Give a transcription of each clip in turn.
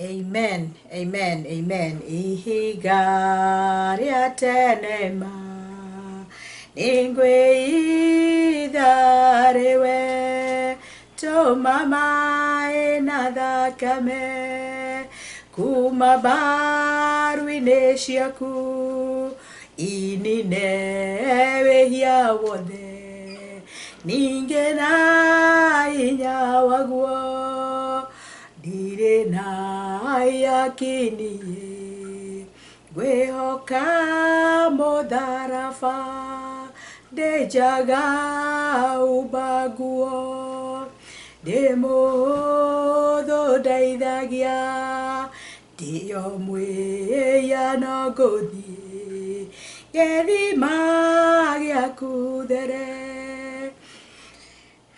Amen, amen, amen. Ihiga ria tenema ningwe idharewe to mama ena thakame kuma baru ineshiaku inine wehia wothe ninge na inya waguo dire na yakinie gwehoka modarafa dejaga ubaguo demotho daithagia dio mweya no gothie gethima giaku there.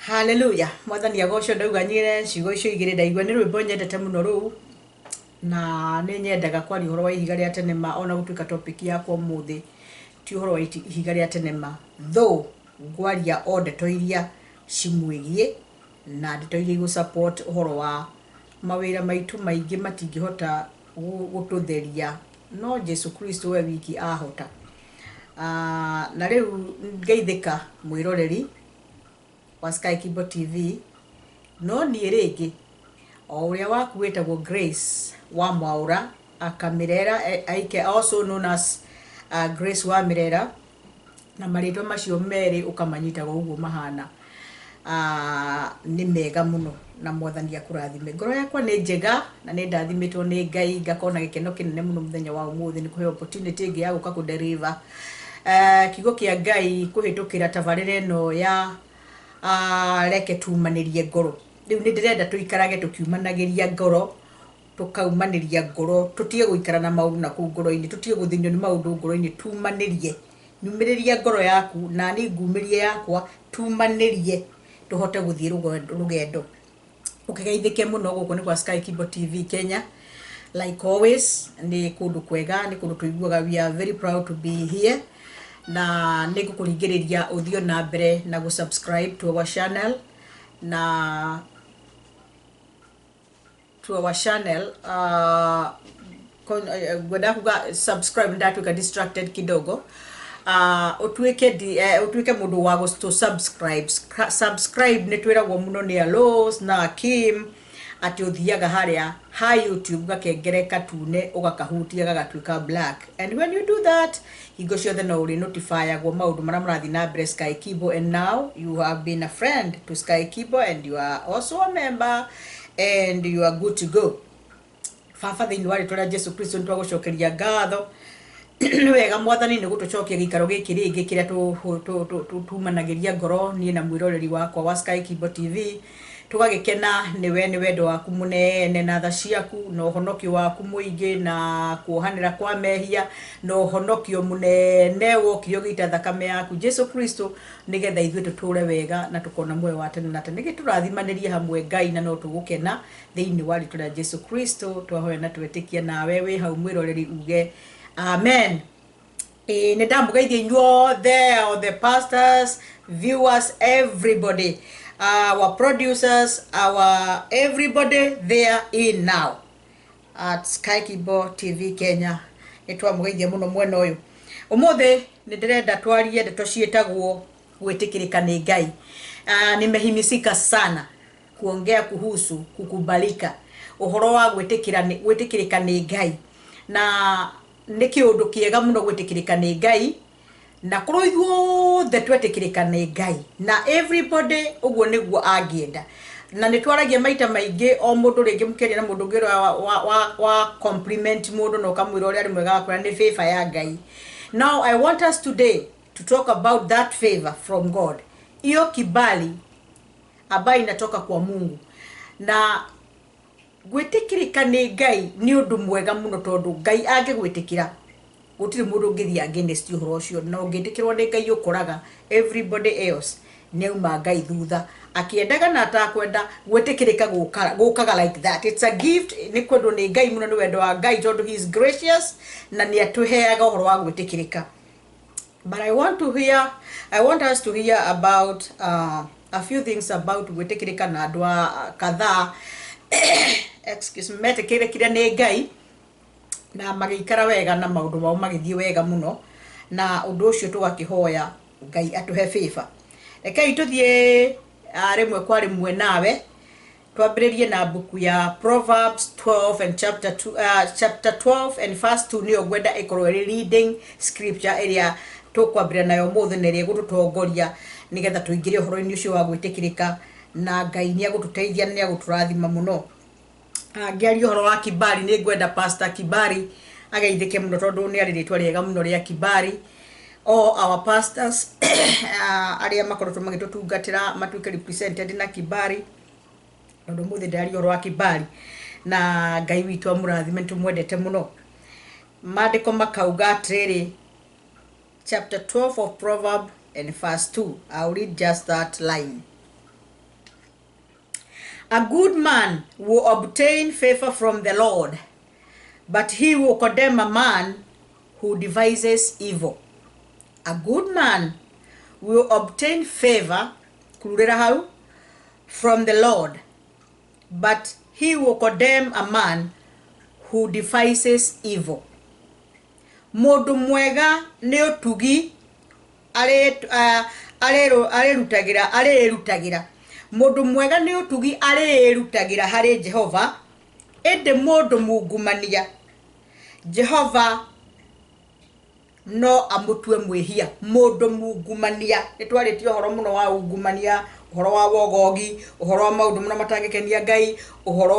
Hallelujah. Mwathani agocwo ndauganyire ciugo icio igire ndaigua ni rwimbo nyendete muno ru na ni nyendaga kwari horo wa ihiga ria tenema ona gutuika topic yakwa muthi ti horo wa ihiga ria tenema though ngwaria o ndeto iria cimwigie na ndeto iria igu support horo wa mawira maitu maingi matingihota gututheria no Jesu Kristo we wiki ahota. Na riu ngeithika mwiroreri wa Sky Kibo TV no ni ringi o uria wakuitagwo Grace wa Mwaura akamirera aike also known as Grace wa Mirera na maritwa macio meri ukamanyitaga uguo mahana ni mega muno na mwathani akurathime. Ngoro yakwa ni njega na ni ndathimitwo ni Ngai ngakona gikeno kinene muno muthenya wa umuthi ni kuhe opportunity ngi ya guka ku deliver kigo kia Ngai kuhitukira tabarire no ya reke tumanirie ngoro. Riu ni ndirenda tuikarage tukiumanagiria ngoro tukaumaniria ngoro tutige guikara na maundu na ku ngoro-ini tutige guthinyo ni maundu ngoro-ini tumanirie nyumiriria ngoro yaku na ni ngumirie yakwa tumanirie tuhote guthie rugendo. Ukigeithike muno guku ni kwa Sky Kibo TV Kenya. Like always ni kundu kwega ni kundu tuiguaga we are very proud to be here na niko kuringiriria uthio na mbere na subscribe to our channel na gwenda kuga subscribe ndatuika distracted kidogo utuike mundu wa to subscribe ni twiragwo muno ni Alos na Kim ati uthiaga haria ha YouTube gakengere katune ugakahutia gagatuika black, and when you do that higo ciothe no uri notify agwo maundu maria marathi na mbere Sky Kibo, and now you have been a friend to Sky Kibo and you are also a member and you are good to go. Fafa thini wari tora Jesu Kristo ntwagucokeria ngatho wega mwathani ni gutucokia gikaro giki ringi kiria tumanagiria ngoro ni na mwiroreri wakwa wa Sky Kibo TV tugagikena ni wendo waku munene na tha ciaku no honokio waku muingi na kuohanira kwa mehia no honokio munene wokio gita thakame yaku Jesu Kristo nigetha ithwe tuture wega na tukona mwe wa tene na tene giturathimaniriye hamwe Ngai na no tugukena thiini wali tuna Jesu Kristo twahoya na twetikia na wewe hau mwiroreri uge amen. Ni ndamugeithie inyuo there, the pastors, viewers, everybody, our producers, our everybody there in now at Sky Kibo TV Kenya. Nitwamugeithie muno mwena uyu umuthi ni ndirenda twarie ndeto cietagwo gwitikirika ni Ngai. Nimehimisika sana kuongea kuhusu kukubalika, uhoro wa gwitikirika ni Ngai, na ni kiundu kiega muno gwitikirika ni Ngai na kuruithwo the twetikirika ni Ngai na everybody uguo niguo angienda na nitwaragia maita maingi o mundu ringi mukeria na mundu ngiro wa compliment mundu no kamwira uri ari mwega wakora ni favor ya Ngai. Now I want us today to talk about that favor from God, iyo kibali ambayo inatoka kwa Mungu, na gwitikirika ni Ngai ni undu mwega muno tondu Ngai angigwitikira gutiri mundu ngithi against uhoro ucio no ngitikirwo ni Ngai ukuraga everybody else neuma Ngai thutha akiendaga na atakwenda gwitikirika gukaga like that. It's a gift ni kwendu ni Ngai muno ni wendo wa Ngai tondu he is gracious na ni atuheaga uhoro wa gwitikirika. But I want us to hear about a few things about gwitikirika na andwa kadhaa excuse me, metekerekire nĩ Ngai na magĩikara wega na maũndũ mao magĩthiĩ wega mũno, na ũndũ ũcio tũgakĩhoya Ngai atũhe favor. Rekei tũthiĩ rĩmwe kwa rĩmwe nawe twambĩrĩrie na buku ya Proverbs 12 and chapter 12 and verse 2 nĩyo ngwenda ĩkorwo ĩrĩ reading scripture ĩrĩa tũkwambĩrĩria nayo mũthĩ na ĩrĩa ĩgũtũtongoria nĩgetha tũingĩre ũhoro-inĩ ũcio wa gwĩtĩkĩrĩka, na Ngai nĩagũtũteithia na nĩagũtũrathima mũno. Ngĩaria ũhoro wa kibali, nĩ ngwenda Pastor Kibali ageithĩke mũno tondũ nĩ arĩ rĩtwa rĩega mũno rĩa Kibali. All our pastors arĩa makoretwo magĩtũtungatĩra matuĩke represented na Kibali, tondũ mũthĩ ndaria ũhoro wa Kibali, na Ngai witũ amũrathime nĩtũmwendete mũno. Maandĩko makauga atĩrĩrĩ, chapter 12 of Proverbs and verse 2. I'll read just that line. A good man will obtain favor from the Lord, but he will condemn a man who devises evil. A good man will obtain favor from the Lord, but he will condemn a man who devises evil. Mũndũ mwega nĩ ũtugi arĩrutagĩra. Mũndũ mwega nĩ ũtugi arĩrutagĩra harĩ Jehova, ĩndĩ mũndũ mungumania Jehova no amũtue mwĩhia. Mũndũ mungumania, nĩtwarĩtie ũhoro mũno wa ungumania, ũhoro wa wogogi, ũhoro wa maũndũ mũno matangĩkenia Ngai, ũhoro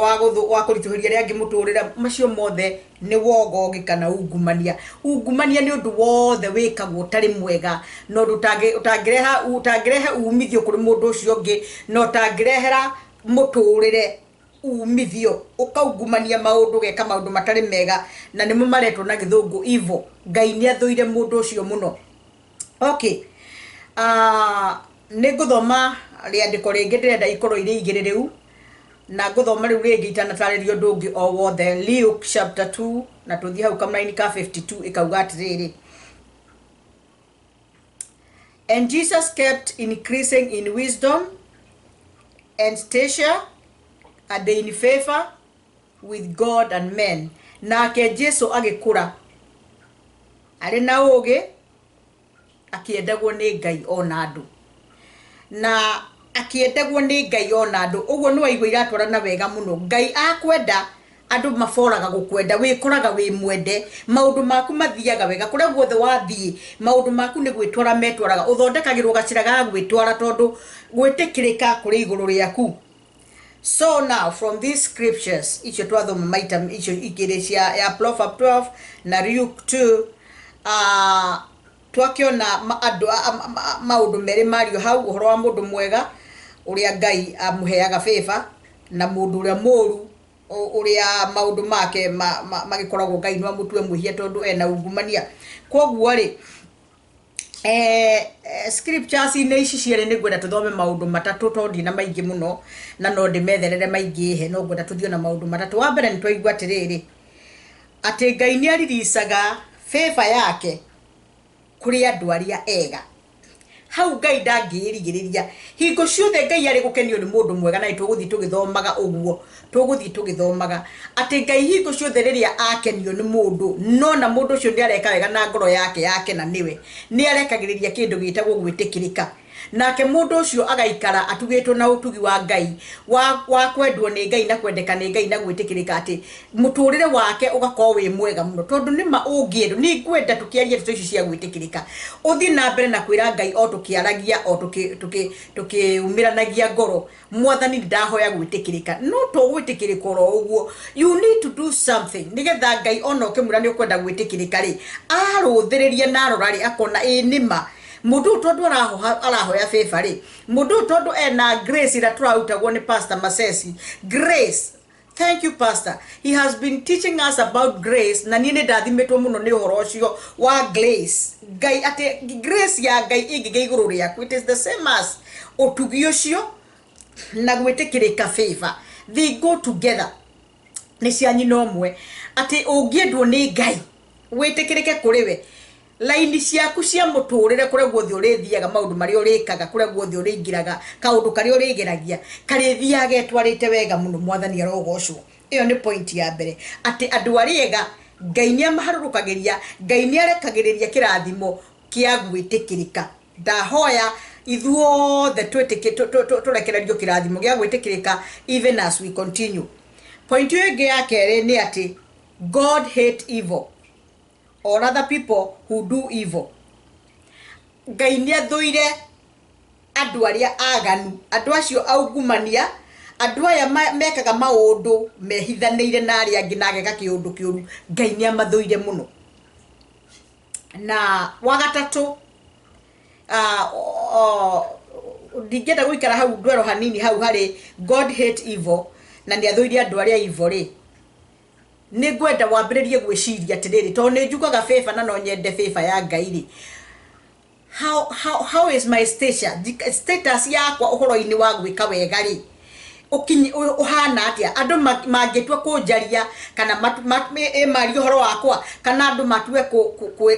wa kũritũhĩria arĩa angĩ mũtũrĩre, macio mothe nĩ wogogi kana ungumania. Ungumania nĩ ũndũ wothe wĩkagwo ũtarĩ mwega, no ũtangĩrehe umithio kũrĩ mũndũ ũcio ũngĩ, no ũtangĩrehera mũtũrĩre umithio, ũkaungumania maũndũ, geka maũndũ matarĩ mega, na nĩmo maretwo na gĩthũngũ evil. Ngai nĩathũire mũndũ ũcio mũno. Okay, nĩngũthoma rĩandĩko rĩngĩ ndĩrenda ikorwo irĩ igĩrĩ rĩu, na ngũthoma rĩu rĩngĩ itanatarĩrio ũndũ ũngĩ o wothe. Luke chapter 2 na tũthiĩ hau kamũraini ka 52 ĩkauga atĩrĩrĩ, and Jesus kept increasing in wisdom and stature and in favor with God and men. Nake Jesu agĩkũra arĩ na ũũgĩ, akĩendagwo nĩ Ngai ona andũ, na akĩendagwo nĩ Ngai ona andũ. Ũguo nĩ waigua iratwarana wega mũno. Ngai akwenda, andũ maboraga gũkwenda, wĩkoraga wĩ mwende, maũndũ maku mathiaga wega kũrĩa guothe wathiĩ, maũndũ maku nĩ gwĩtwara metwaraga, ũthondekagĩrwo gacĩra ga gwĩtwara tondũ gwĩtĩkĩrĩka kũrĩ igũrũ rĩaku. So now from these scriptures, icio twathoma maita icio igĩrĩ cia ya Proverbs 12 na Luke 2, twakiona maũndũ merĩ mario hau, ũhoro wa mũndũ mwega ũrĩa Ngai amũheaga favor, na mũndũ ũrĩa mũũru ũrĩa maũndũ make magĩkoragwo Ngai no amũtue mwĩhia tondũ ena ungumania. Koguo rĩ, scriptures inĩ ici cierĩ nĩ ngwenda tũthome maũndũ matatũ tondũ na maingĩ mũno, na no ndĩmetherere maingĩ he, no ngwenda tũthiĩ na maũndũ matatũ. Wa mbere nĩ twaigua atĩrĩrĩ, atĩ Ngai nĩariricaga favor yake kũrĩ andũ arĩa ega. Hau Ngai ndangĩrigĩrĩria. Hingo ciothe Ngai arĩ gũkenio nĩ mũndũ mwega, na tũgũthiĩ tũgĩthomaga ũguo, tũgũthiĩ tũgĩthomaga atĩ Ngai hingo ciothe rĩrĩa akenio nĩ mũndũ, no na mũndũ ũcio nĩareka wega na ngoro yake yakena nĩwe, nĩarekagĩrĩria kĩndũ gĩtagwo gwĩtĩkĩrĩka, nake mũndũ ũcio agaikara atugĩtwo na ũtugi wa Ngai, wa kwendwo nĩ Ngai na kwendeka nĩ Ngai na gwĩtĩkĩrĩka, atĩ mũtũrĩre wake ũgakorwo wĩ mwega mũno. Tondũ nĩma ũngĩendwo, nĩ ngwenda tũkĩarie ndeto ici cia gwĩtĩkĩrĩka, ũthiĩ na mbere na kwĩra Ngai o tũkĩaragia o tũkĩumĩranagia ngoro, Mwathani ndahoya gwĩtĩkĩrĩka. No to gwĩtĩkĩrĩka oro ũguo, you need to do something nĩgetha Ngai ona ũkĩmwĩra nĩ ũkwenda gwĩtĩkĩrĩka rĩ, arũthĩrĩria na arora rĩ, akona nĩma mũndũ tondu arahoya favor rĩ, mũndũ tondu ena grace ira tũrautagwo nĩ Pastor Masesi. Grace, thank you Pastor, he has been teaching us about grace, na niĩ nĩ ndathimitwo mũno nĩ ũhoro ũcio wa grace. Ngai atĩ grace ya Ngai ĩngĩgĩa igũrũ rĩaku, it is the same as ũtugi ũcio na gwĩtĩkĩrĩka favor, they go together, nĩ cia nyina ũmwe. Atĩ ũngĩendwo nĩ Ngai, wĩtĩkĩrĩke kũrĩ we, laini ciaku cia mũtũrĩre kũrĩa guothe ũrĩthiaga, maũndũ marĩa ũrĩkaga, kũrĩa guothe ũrĩingĩraga, kaũndũ karĩa ũrĩgeragia karĩthiaga etwarĩte wega mũno. Mwathani arogocwo. iyo ni point ya mbere ati andu ariega Ngai ni amaharurukagiria Ngai ni arekagiriria kirathimo kia gwitikirika ndahoya ithuothe turekererio kirathimo gia gwitikirika even as we continue. Point yenge ya kere ni ati God hate evil or other people who do evil. Ngai ni athuire andu aria aganu, andu acio augumania, andu aya mekaga maundu mehithaniire na aria angi nagega kiundu kiuru. Ngai ni amathuire muno. Na wagatatu ndigenda guikara hau ndwero hanini hau hari God hate evil na ni athuire andu aria evil ri ni ngwenda wambiririe gwiciria atiriri to ni njugaga favor na no nyende favor ya Ngai ri. How is my status yakwa uhoro-ini wa gwika wega ri uhana atia andu mangetwa kunjaria kana mari uhoro wakwa kana andu matwe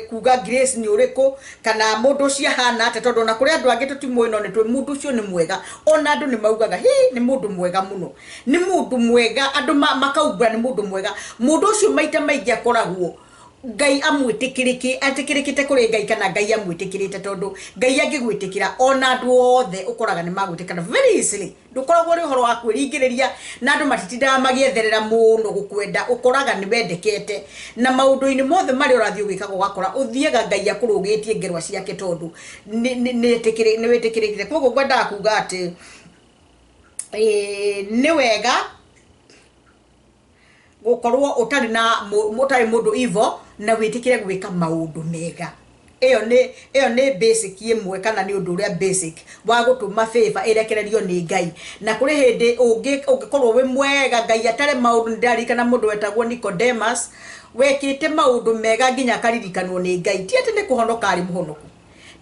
kuga grace ni uriku kana mundu cia hana atia tondu na kuri andu angi tutimwe no ni twi mundu ucio ni mwega ona andu ni maugaga ni mundu mwega muno ni mundu mwega andu makauga ni mundu mwega mundu ucio maita maingi akoragwo Ngai amwitikiriki atikirikite kuri Ngai kana Ngai amwitikirite tondu Ngai angigwitikira ona andu othe ukoraga ni magwitikana very easily ndukoragwo ri uhoro wa kwiringiriria na andu matitindaga magietherera muno gukwenda ukoraga ni wendekete na maundu-ini mothe mari urathi ugikaga ugakora uthiega Ngai akurugitie ngerwa ciake tondu ni witikirikite koguo ngwenda kuga ati ni wega gukorwo utari mundu evil na witikire gwika maundu mega. Iyo ni basic imwe kana ni undu uria basic wa gutuma favor irekererio ni Ngai na kuri hindi ungikorwo wi mwega Ngai atare maundu ndarikana mundu wetagwo Nicodemus wekite maundu mega nginya karirikanwo ni Ngai ti ati ni kuhonoka ari muhonoku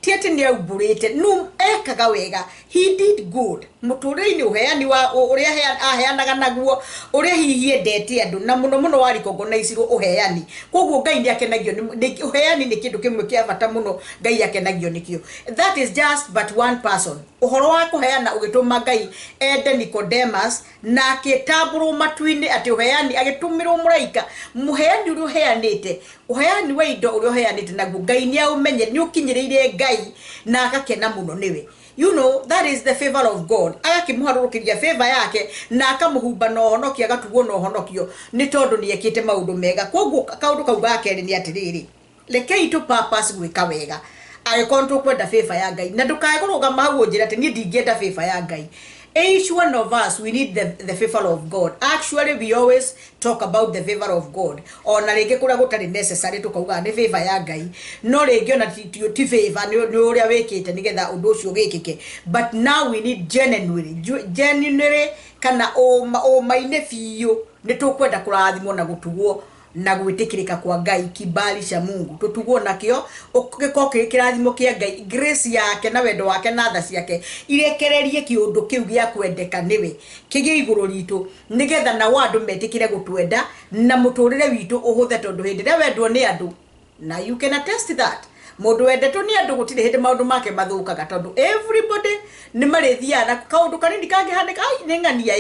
ti ati ni auburite no ekaga wega he did good muturire-ini uheani wa uria aheanaga naguo uria hihi endete andu na muno wari recognize uheani koguo Ngai ni akenagio ni uheani ni kindu kimwe kia bata muno Ngai akenagio nikio. That is just but one person uhoro wa kuheana ugituma Ngai ende Nicodemus na kitaburu matu-ini ati uheani agitumirwo muraika muheani uri uheanite uheani wa indo uri uheanite naguo Ngai ni aumenye ni ukinyiriire Ngai na agakena muno niwe. You know, that is the favor of God. Agakimuharurukiria favor yake na akamuhumba no honokia agatugo no honokio ni tondu ni ekite maundu mega. Koguo kaundu kau gake ni atiriri rekei tu purpose gwika wega agikontu kwenda favor ya Ngai na ndukae kurugama hau njira ati ni ndingienda favor ya Ngai. Each one of us, we need the favor of God. Actually, we always talk about the favor of God. Ona rege kura gutari necessary tukauga ni favor ya Ngai. No rege ona ti favor ni uria wekite nigetha undu ucio wikike. But now we need genuinely kana o maine fiyo ni tukwenda kurathimo na gutugwo na gwitikirika kwa Ngai kibali cha Mungu tutugwo nakio ukiko kirathimo kia Ngai grace yake na wendo wake na tha ciake irekererie kiundu kiu gia kwendeka niwe kigi iguru ritu nigetha na wandu metikire gutwenda na muturire witu uhuthe tondu hindi ria wendwo ni andu na you can attest that mundu wendeto ni andu gutire hindi maundu make mathukaga tondu everybody ni marithia na kaundu kanini kangihanika ai ni ngania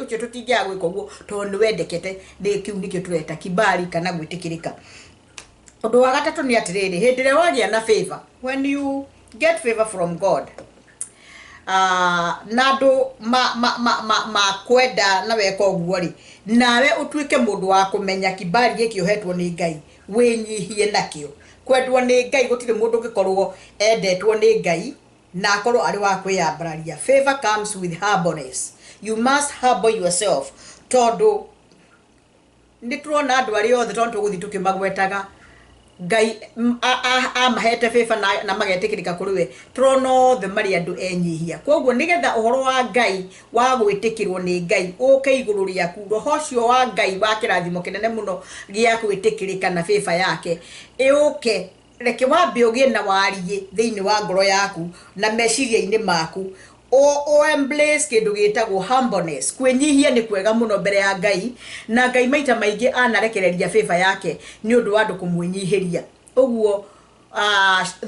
ucio tutingia gwika guo tondu wendekete ni kiu nikio tureta kibali kana gwitikirika. Undu wa gatatu ni atiriri hindi ria wagia na favor when you get favor from God nadu kwenda na weka uguo ri nawe utuike mundu wa kumenya kibali giki uhetwo ni Ngai winyihie nakio. Kwendwo ni Ngai gutire mundu gikorwo endetwo ni Ngai na akorwo ari wa kwiyambararia. Favor comes with humbleness. You must humble yourself tondu ni turona andu ari othe tondu guthi tukimagwetaga Ngai amahete favor na magetikirika kuri we turona the mari andu enyihia. Koguo nigetha uhoro wa Ngai wa gwitikirwo ni Ngai uke iguru riaku roho cio wa Ngai wa kirathimo kinene muno gia gwitikirika na favor yake uke reke wambe ugie na warie thiini wa ngoro yaku na meciria-ini maku o embrace kindu gitagwo humbleness. Kwenyihia ni kwega muno mbere ya Ngai na Ngai maita maingi anarekereria favor yake ni undu wa andu kumwinyihiria. Uguo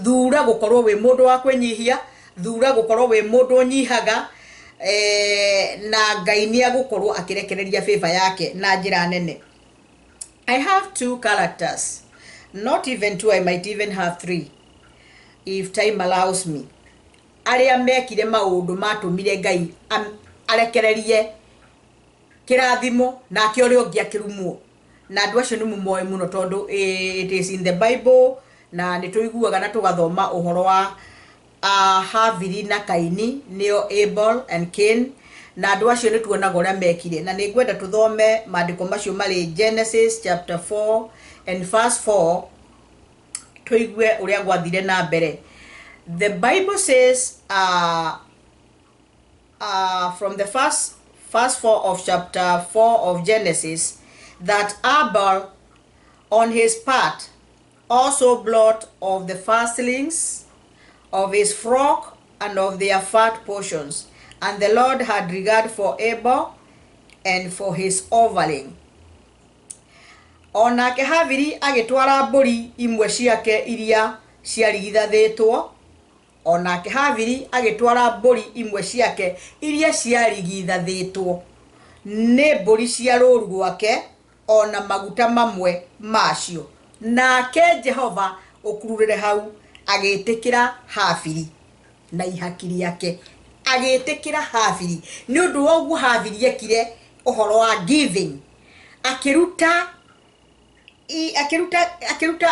thura gukorwo we mundu wa kwenyihia, thura gukorwo we mundu nyihaga na Ngai ni agukorwo akirekereria favor yake na njira nene. I have 2 characters, not even 2, I might even have 3 if time allows me. Aria mekire maundu matumire Ngai arekererie kirathimo na ake uria ungi akirumwo, na andu acio ni mumoe muno tondu it is in the Bible, na nituiguaga na tugathoma uhoro wa Havili na Kaini, neo Abel and Cain, na andu acio ni tuonaga uria mekire. Na ningwenda tuthome maandiko macio mari Genesis chapter 4 and verse 4, tuigue uria gwathire na mbere. The Bible says from the verse 4 of chapter 4 of Genesis, that Abel on his part also brought of the firstlings of his flock and of their fat portions, and the Lord had regard for Abel and for his offering. Onake Havili agitwara mburi imwe ciake iria ciarigithathĩtwo, onake Havili agitwara mburi imwe ciake iria ciarigithathĩtwo nĩ mburi cia rũru rwake, ona maguta mamwe macio. Nake Jehova ukururire hau agitikira Havili na ihaki riake, agitikira Havili ni undu wa uguo Havili ekire uhoro wa giving, akiruta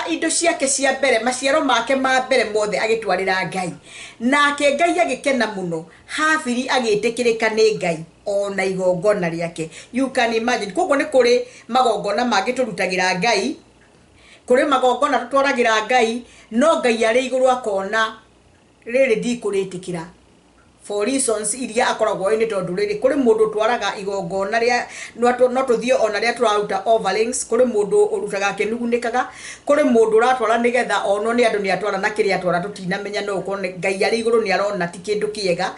indo ciake cia mbere, maciaro make ma mbere mothe agitwarira Ngai, nake Ngai agikena muno. Havili agitikirika ni Ngai ona igongona riake. You can imagine, koguo ni kuri magongona magiturutagira Ngai, kuri magongona tutwaragira Ngai, no Ngai ari iguru akona riri ndikuritikira for reasons iria akoragwo ni tondu riri kuri mundu twaraga igongona ria no tuthio ona ria turaruta offerings, kuri mundu urutaga kinugunikaga, kuri mundu uratwara nigetha ono ni andu ni atwara na kiria atwara tutinamenya no ukone Ngai ari iguru ni arona ti kindu kiega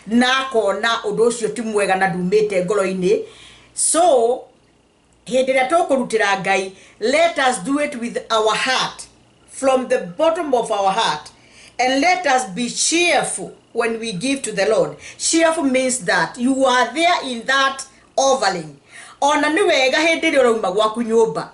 na kona undu ucio ti mwega na ndumite ngoro-ini. So hindi ria tukurutira Ngai, let us do it with our heart, from the bottom of our heart, and let us be cheerful when we give to the Lord. Cheerful means that you are there in that offering. Ona ni wega hindi ria urauma gwaku nyumba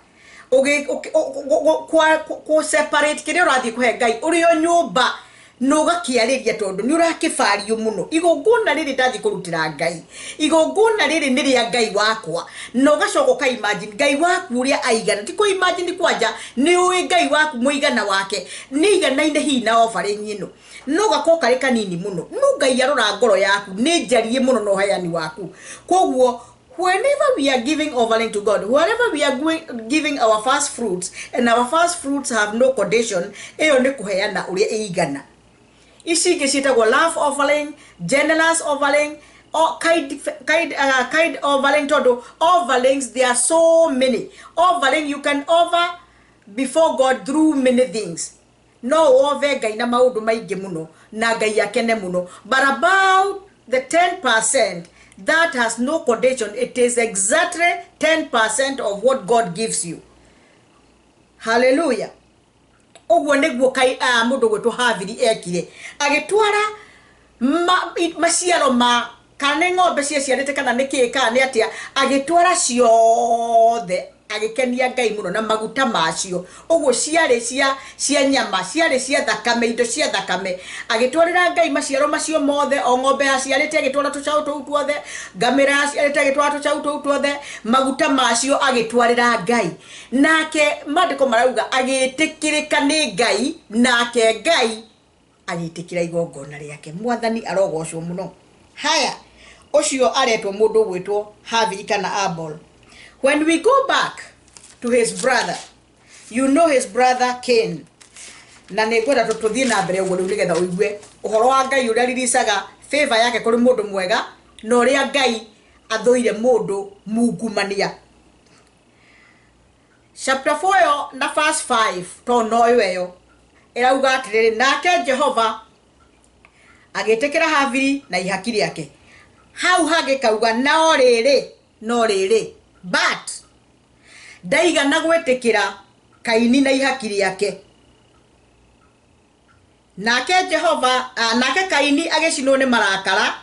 ku separate kiria urathii kuhe Ngai uri o nyumba no gakiariria tondu ni urakifario muno. Igongona riri ndathi kurutira Ngai, igongona riri ni ria Ngai wakwa, no gacoka ka imagine Ngai waku uria aigana. Ti ku imagine kwanja ni uwi Ngai waku muigana wake ni igana-ine hina offering ino, no gakoka ri kanini muno. No Ngai arora ngoro yaku ni njarie muno no hayani waku. Koguo whenever we are giving offering to God, wherever we are giving our first fruits, and our first fruits have no condition, eyo ni kuheana uria igana. Isi kisitagwo love offering, generous offering, or kind offering. Todo offerings, there are so many offering you can offer before God through many things. No ove Ngai na maundu maingi muno na Ngai akene muno, but about the 10% that has no condition, it is exactly 10% of what God gives you. Hallelujah. Ogwo niguo kai mundu gwetu Havili ekire, agitwara maciaro ma kana ng'ombe ciarite kana niki kana ni atia, agitwara ciothe agikenia Ngai muno na maguta macio. Ogwo ciare cia nyama, ciare cia thakame, indo cia thakame, agitwarira Ngai maciaro macio mothe. O ng'ombe ciarite agitwara tucau tou tuothe, ngamira ciarite agitwara tucau tou tuothe, maguta macio agitwarira Ngai. Nake maandiko marauga agitikirika ni Ngai, nake Ngai agitikira igongona riake. Mwathani arogocwo muno. Haya, ucio aretwo mundu gwitwo Havili kana Abel. When we go back to his brother, you know his brother Cain. Na negwenda tuthie na mbere uguo nigetha uigue uhoro wa Ngai uria riricaga favor yake kuri mundu mwega na uria Ngai athoire mundu mungumania. Chapter 4 na verse 5 to no yo irauga atiriri, nake Jehova agitikira Havili na ihaki riake. Hau hagikauga no riri but ndaigana gwetikira Kaini na ihaki riake. Nake Jehova nake Kaini agicinwo ni marakara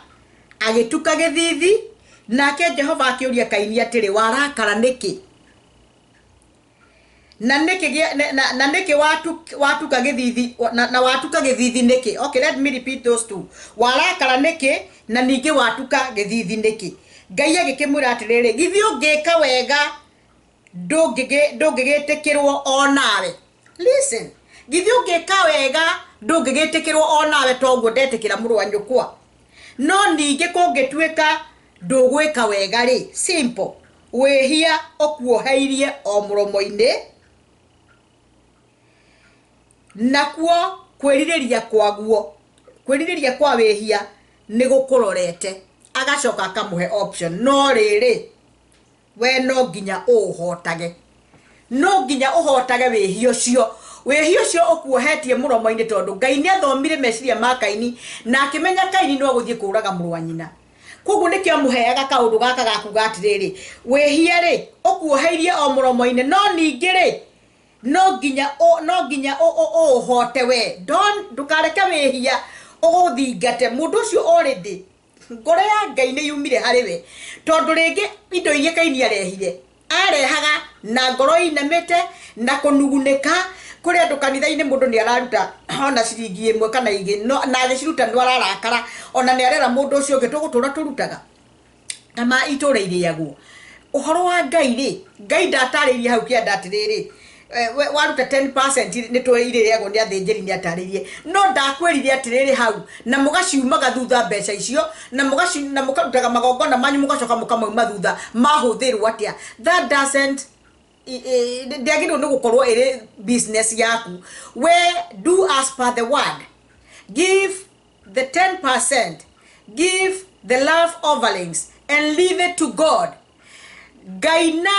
agituka githithi nake Jehova akiuria Kaini atiri warakara niki na niki watuka githithi na watuka githithi niki. Okay, let me repeat those two. Warakara niki na ningi watuka githithi niki. Ngai agikimwira atiriri githi ungika wega ndungigitikirwo onawe. Listen, githi ungika wega ndungigitikirwo onawe toguo ndetikira murwa nyukwa, no ningi kungituika ndugwika wega ri simple wehia okuoheirie o muromo-ini nakuo kwiririria kwa wehia ni gukurorete agacoka akamuhe option. No riri we no nginya uhotage wehia ucio okuohetie muromo-ini tondu Ngai ni athomire meciria ma Kaini na akimenya Kaini no guthie kuraga muru wa nyina. Koguo nikio muheaga kaundu gaka gakuga atiriri wehia ri okuoheirie o muromo-ini no ningi ri no nginya uhote we ndukareke wehia uguthingate mundu ucio already ngoro ya Ngai ni yumire hari we tondu ringi indo iria Kaini arehaga na ngoro inamite na kunugunika kuri andu kanitha-ini mundu ni araruta ona ciringi imwe kana igi na agiciruta ndo ararakara ona ni arera mundu ucio ungi tugutura turutaga kama itura iriagwo uhoro wa Ngai ri Ngai ndataririe hau kia ndatiriri waruta 10% ni twiriagwo ni athinjiri ni ataririe no ndakwirire atiriri hau na mugaciumaga thutha mbeca icio na mukarutaga magongona manyu mugacoka mukamwa thutha mahuthirwo atia. That doesn't ndiagirwo ni gukorwo iri business yaku. We do as per the word, give the 10%, give the love offerings and leave it to God. Gaina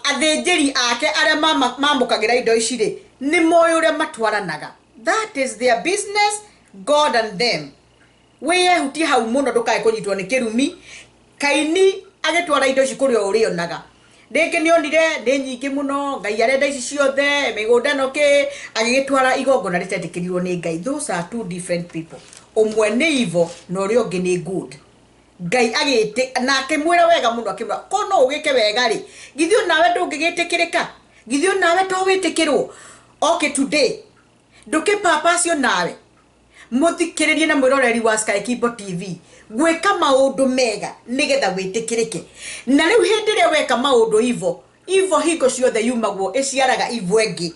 athinjiri ake aria mamukagira indo ici ri ni moyo uria matwaranaga. That is their business, God and them. We huti hau muno ndukae kunyitwo ni kirumi. Kaini agitwara indo ici kuri urionaga ndeke ni onire ndi nyingi muno Ngai arenda ici ciothe migunda noke agigitwara igongona ritetikirwo ni Ngai. Those are two different people. Umwe ni evil na uria ungi ni good. Ngai agite na akimwira wega muno akimwira kono ugike wega ri githi nawe ndungigitikirika githi nawe to witikirwo. Okay, today nduke papacio nawe muthikiririe na mwiroreri wa Sky Kibo TV gweka maundu mega nigetha witikirike. Na riu hindi ria weka maundu ivo hingo ciothe yumagwo iciaraga ivo engi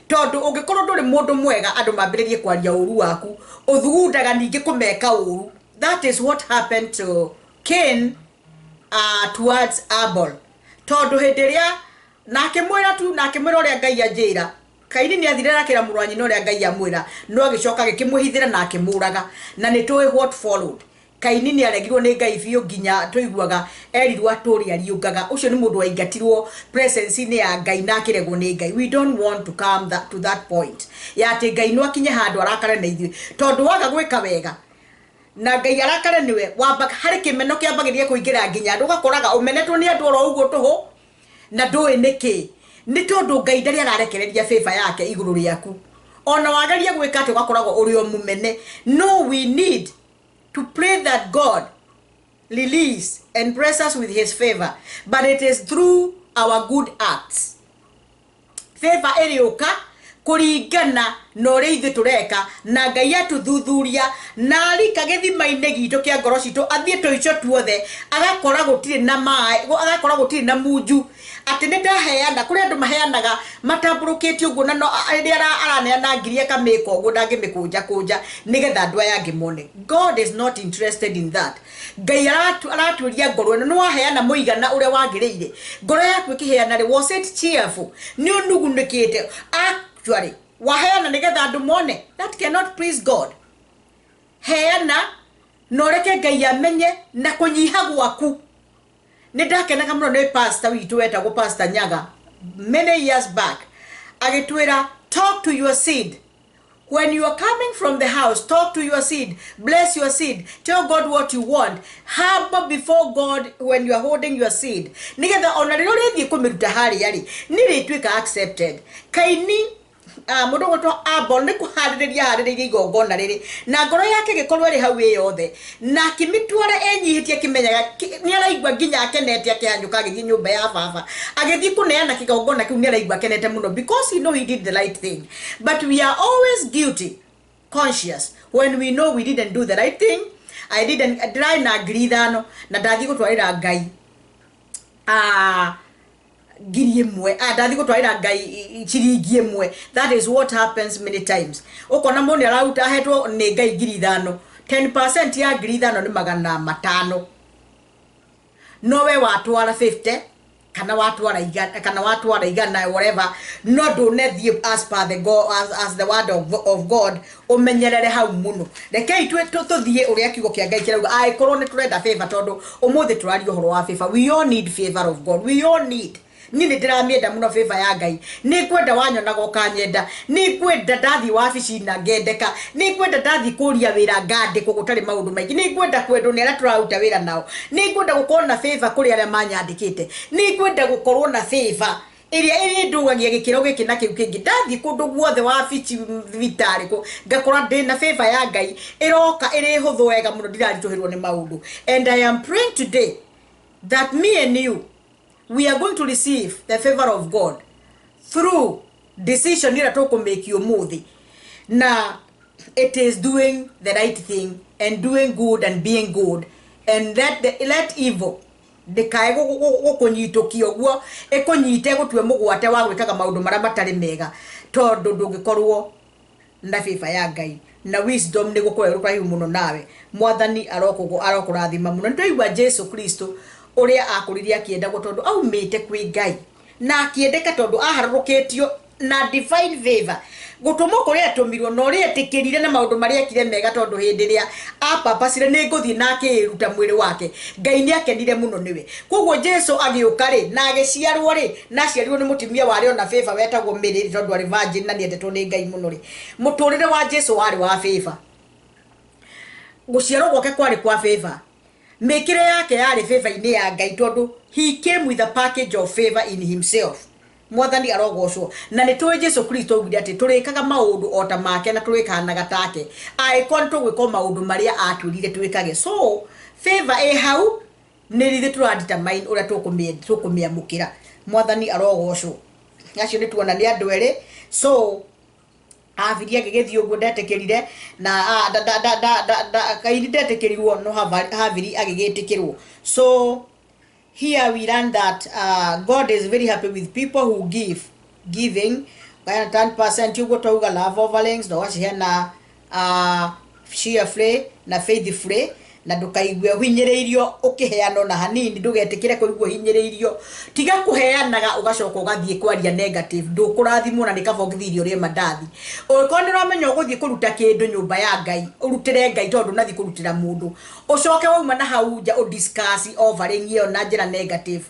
tondu ungikorwo nduri mundu mwega andu mambiririe kwaria uru waku uthugundaga ningi kumeka uru. That is what happened to Cain towards Abel. Tondu hindi ria nake mwira uria Ngai anjira Kaini ni athirira kira muru wa nyina uria Ngai amwira no agicoka gikimuhithira na akimuraga na ni toy what followed. Kaini ni aregirwo ni Ngai biu nginya tuiguaga erirwo aturi ariungaga ucio ni mundu waingatirwo presence ni ya Ngai na akiregwo ni Ngai. We don't want to come to that point ya ati Ngai no akinye handu arakare na ithui tondu waga gwika wega na Ngai arakare niwe wamba hari kimeno kiambagirie kuingira nginya ndugakoraga umenetwo ni andu oro uguo tuhu na ndui niki ni tondu Ngai ndari ararekereria favor yake iguru riaku ona wagaria gwika ati ugakoragwo uri o mumene. No, we need to pray that God release and bless us with his favor, but it is through our good acts. Favor erioka kuringana no ri tureka na Ngai atuthuthuria na arika githima-ini gitu kia ngoro citu athie tuico tuothe agakora gutire na mai agakora gutire na munju ati ni ndaheana kuri andu maheanaga matamburukitio uguo na no araneana ngirie kamiko uguo ndangimikunja nigetha andu aya ngimone. God is not interested in that. Ngai araturia ngoro no waheana muigana uria wagiriire ngoro yaku ikiheana ri was it cheerful ni unugunikite actually waheana nigetha andu mone. That cannot please God. Heana no reke Ngai amenye na kunyiha gwaku. Nidakenaga muno ni pastor witu wetagwo Pastor Nyaga many years back agitwira talk to your seed. When you are coming from the house, talk to your seed, bless your seed, tell God what you want, humble before God when you are holding your seed. Nigetha ona riro rithi kumiruta hari yari ni ritwika accepted. Kaini mundu gutwo Abel ni kuhaririria igongona riri na ngoro yake gikorwo ri hau yothe na kimitwara enyihitie kimenyaga ni araigwa nginya akenete akihanyuka agithii nyumba ya baba agithii kuneana kigongona kiu ni araigwa akenete muno because he know he did the right thing. But we are always guilty conscious when we know we didn't do the right thing. I didn't try na agree thano na ndathi gutwarira Ngai ngiri imwe ndathi gutwarira Ngai ciringi imwe. That is what happens many times. Ukona mundu arauta hetwo ni Ngai ngiri 5, 10% ya ngiri 5 ni 500. Nowe watwara 50 kana watwara igana whatever, no do not the as per the God as the word of God umenyerere hau muno. Reke itwe tuthie uria kiugo kia Ngai kirauga ai korwo ni turenda favor tondu umuthi turari uhoro wa favor. We all need favor of God. We all need. Nini ndiramienda muno favor ya Ngai. Ni kwenda wanyonaga ukanyenda. Ni kwenda ndathi wabici na ngendeka. Ni kwenda ndathi kuria wira ngande kugutari maundu maingi. Ni kwenda kwendo ni ara turaruta wira nao. Ni kwenda gukorwo na favor kuri aria manyandikite. Ni kwenda gukorwo na favor iria ndugagia gikiro giki na kiu kingi ndathi kundu guothe wabici vitari ko ngakora ndina favor ya Ngai iroka iri huthu wega muno ndirarituhirwo ni maundu. And I am praying today that me and you, we are going to receive the favor of God through decision ira to make you muthi. Na it is doing the right thing and doing good and being good, and let evil ndikae gukunyitũkia guo ikunyite gutwe mugwate wa gwikaga maundu maria matari mega tondu ndungikorwo na favor ya Ngai na wisdom ni gukorwo rukaihu muno nawe. Mwathani arokurathima muno. Ndoigwa Jesu Kristo uria akuriria kienda gutondu aumite kwi Ngai na akiendeka tondu aharurukitio na divine favor gutumo kuria tumirwo no ria tikirire na maundu maria ekire mega tondu hindi ria apapacire ni nguthii na akiruta mwiri wake. Ngai ni akenire muno niwe. Koguo Jesu agiuka ri na agiciarwo ri na ciarirwo ni mutimia wari ona favor wetagwo Mirera tondu ari virgin na niendetwo ni Ngai muno ri. Muturire wa Jesu wari wa favor. Guciarwo gwake kwari kwa favor. Mekire yake yari favor ini ya Ngai tondu he came with a package of favor in himself. Mwathani arogocwo na ni tuwe Jesu Kristo ugire ati turikaga maundu ota make na turikanaga take aikon tugwiko maundu maria atwirire twikage. So favor hau ni rithe turadetermine uria tukumiamukira. Mwathani arogocwo acio ni tuona ni andu eri. So aviria gigithii uguo ndetikirire na kaini ndetikirwo no haviri agigitikirwo. So here we learn that God is very happy with people who giving. Kaya 10% yugo tauga love offerings no wachihena share free na faith free na ndukaigwe hinyereirio ukiheano na hanini ndugetikire kuigwo hinyereirio tiga kuheanaga ugacoka ugathie kwaria negative ndukurathimwo na nikavogithirio ri mandathi ukoni ramenya uguthie kuruta kindu nyumba ya Ngai urutire Ngai tondu nathi kurutira mundu ucoke wauma na hau nja udiscuss offering iyo na njira negative.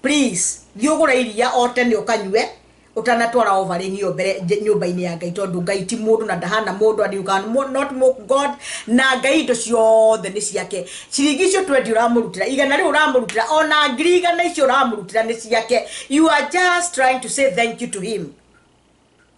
Please thiugura iria otene ukanywe utanatwara offering iyo mbere nyumba-ini ya Ngai tondu Ngai ti mundu na ndahana mundu and you can not mock God. Na Ngai indo ciothe ni ciake. Ciringi icio 20 uramurutira igana ri uramurutira ona ngiri igana icio uramurutira ni ciake. You are just trying to say thank you to him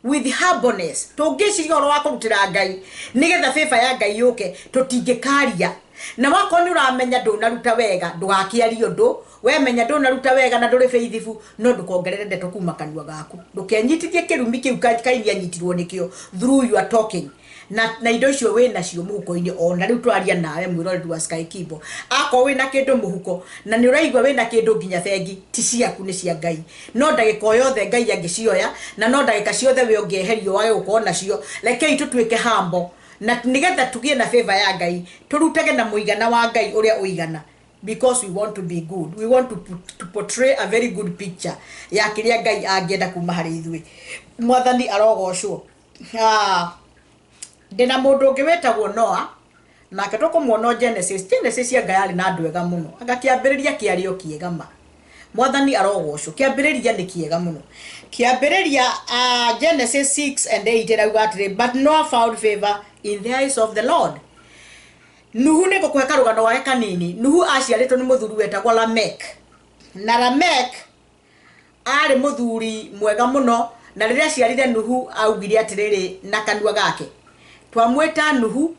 with humbleness. Tungiciria oro wa kurutira Ngai nigetha favor ya Ngai yuke tutingikaria na wakoni uramenya ndunaruta wega ndugakiaria undu we menya ndunaruta wega na nduri faithful no ndukongerere ndeto kuma kanua gaku ndukenyitithie kirumi kiu kaini anyitirwo nikio through you are talking na indo icio we nacio muhuko-ini ona riu twaria nawe mwiroreri wa Sky Kibo ako we na kindu muhuko na ni uraigwa we na kindu nginya bengi ti ciaku ni cia Ngai no ndagika yothe Ngai angicioya na no ndagika ciothe we ungeherio wage gukona cio reke itutwike hambo na nigetha tugie na favor ya Ngai turutage na muigana wa Ngai uria uigana because we want to be good. We want to portray a very good picture ya kiria Ngai angienda kuma hari ithui. Mwathani arogocwo. Ndina mundu ungi wetagwo Noah nake tukumwona Genesis ya Ngai ari na andu ega muno agakiambiriria kiario kiega ma. Mwathani arogocwo kiambiriria ni kiega muno. Kiambiriria Genesis 6 and 8 irauga atiri but Noah found favor in the eyes of the Lord. Nuhu ni gukweka rugano wake kanini. Nuhu aciaritwo ni muthuri wetagwo Lamek. Na Lamek ari muthuri mwega muno na riria ciarire Nuhu augire atiriri na kanua gake twamweta Nuhu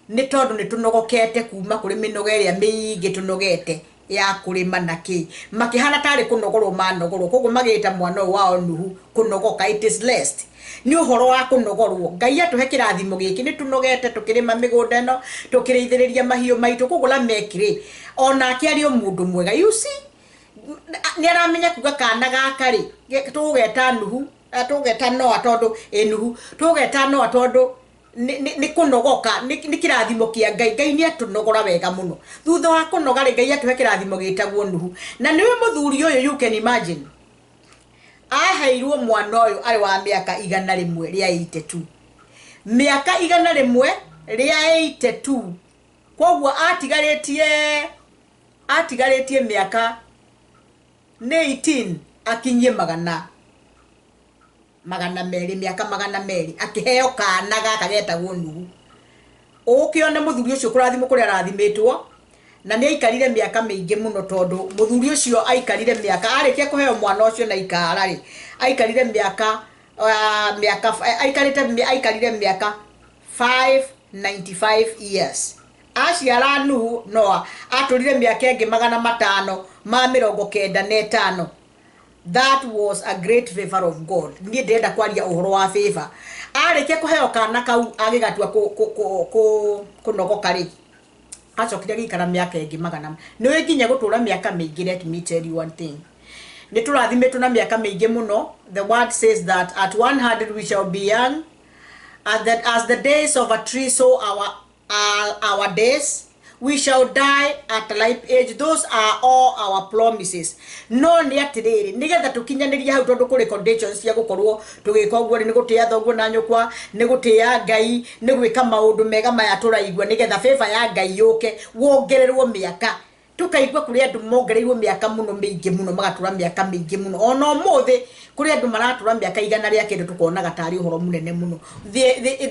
ni tondu ni tunogokete kuma kuri minogo iria miingi tunogete ya kurima naki makihana tari kunogorwo manogorwo koguo magita mwana wao Nuhu kunogoka. It is blessed ni uhoro wa kunogorwo. Ngai atuhe kirathimo giki ni tunogete tukirima migunda no tukirithiriria mahiu maitu koguo la mekire ona akiario mundu mwega. You see ni aramenya kuga kana gaka ri tugeta Nuhu tugeta Noa tondu Nuhu tugeta Noa tondu ni kunogoka ni kirathimo kia Ngai ni atunogora wega muno. Thutha wa kunoga ri Ngai atuhe kirathimo gitagwo Nuhu na niwe muthuri uyu. You can imagine aheirwo mwana uyu ari wa miaka 100 ria 82 miaka 100 ria 82 koguo atigaritie miaka 18 akinyie magana meri miaka magana meri akiheo kana gaka getagwo Nuhu. Ukiona muthuri ucio kurathimo kuria rathimitwo na ni aikarire miaka mingi muno tondu muthuri ucio aikarire miaka arikia kuheo mwana ucio na ikara ri aikarire miaka aikarire miaka 595 years. Aciara Nuhu Noa aturire miaka ingi 595. That was a great favor of God. Ni ndenda kwaria uhoro wa favor. Arikia kuheo kana kau agigatua kunogoka ri acokire gikara miaka ingi 100. Niwe nginya gutura miaka mingi. Let me tell you one thing. Ni turathimetwo na miaka mingi muno. The word says that at 100 we shall be young, as the days of a tree so our days. We shall die at a ripe age. Those are all our promises. No ni atiriri nigetha tukinyaniria hau tondu kuri conditions cia gukorwo tugika uguo ni gutia thoguo na nyukwa ni gutia Ngai ni gwika maundu mega maya turaigua nigetha favor ya Ngai yuke wongererwo miaka tukaigua kuri andu mongereirwo miaka muno mingi muno magatura miaka mingi muno ono muthi kuri andu maratura miaka 100 ria kindu tukona gatari uhoro munene muno.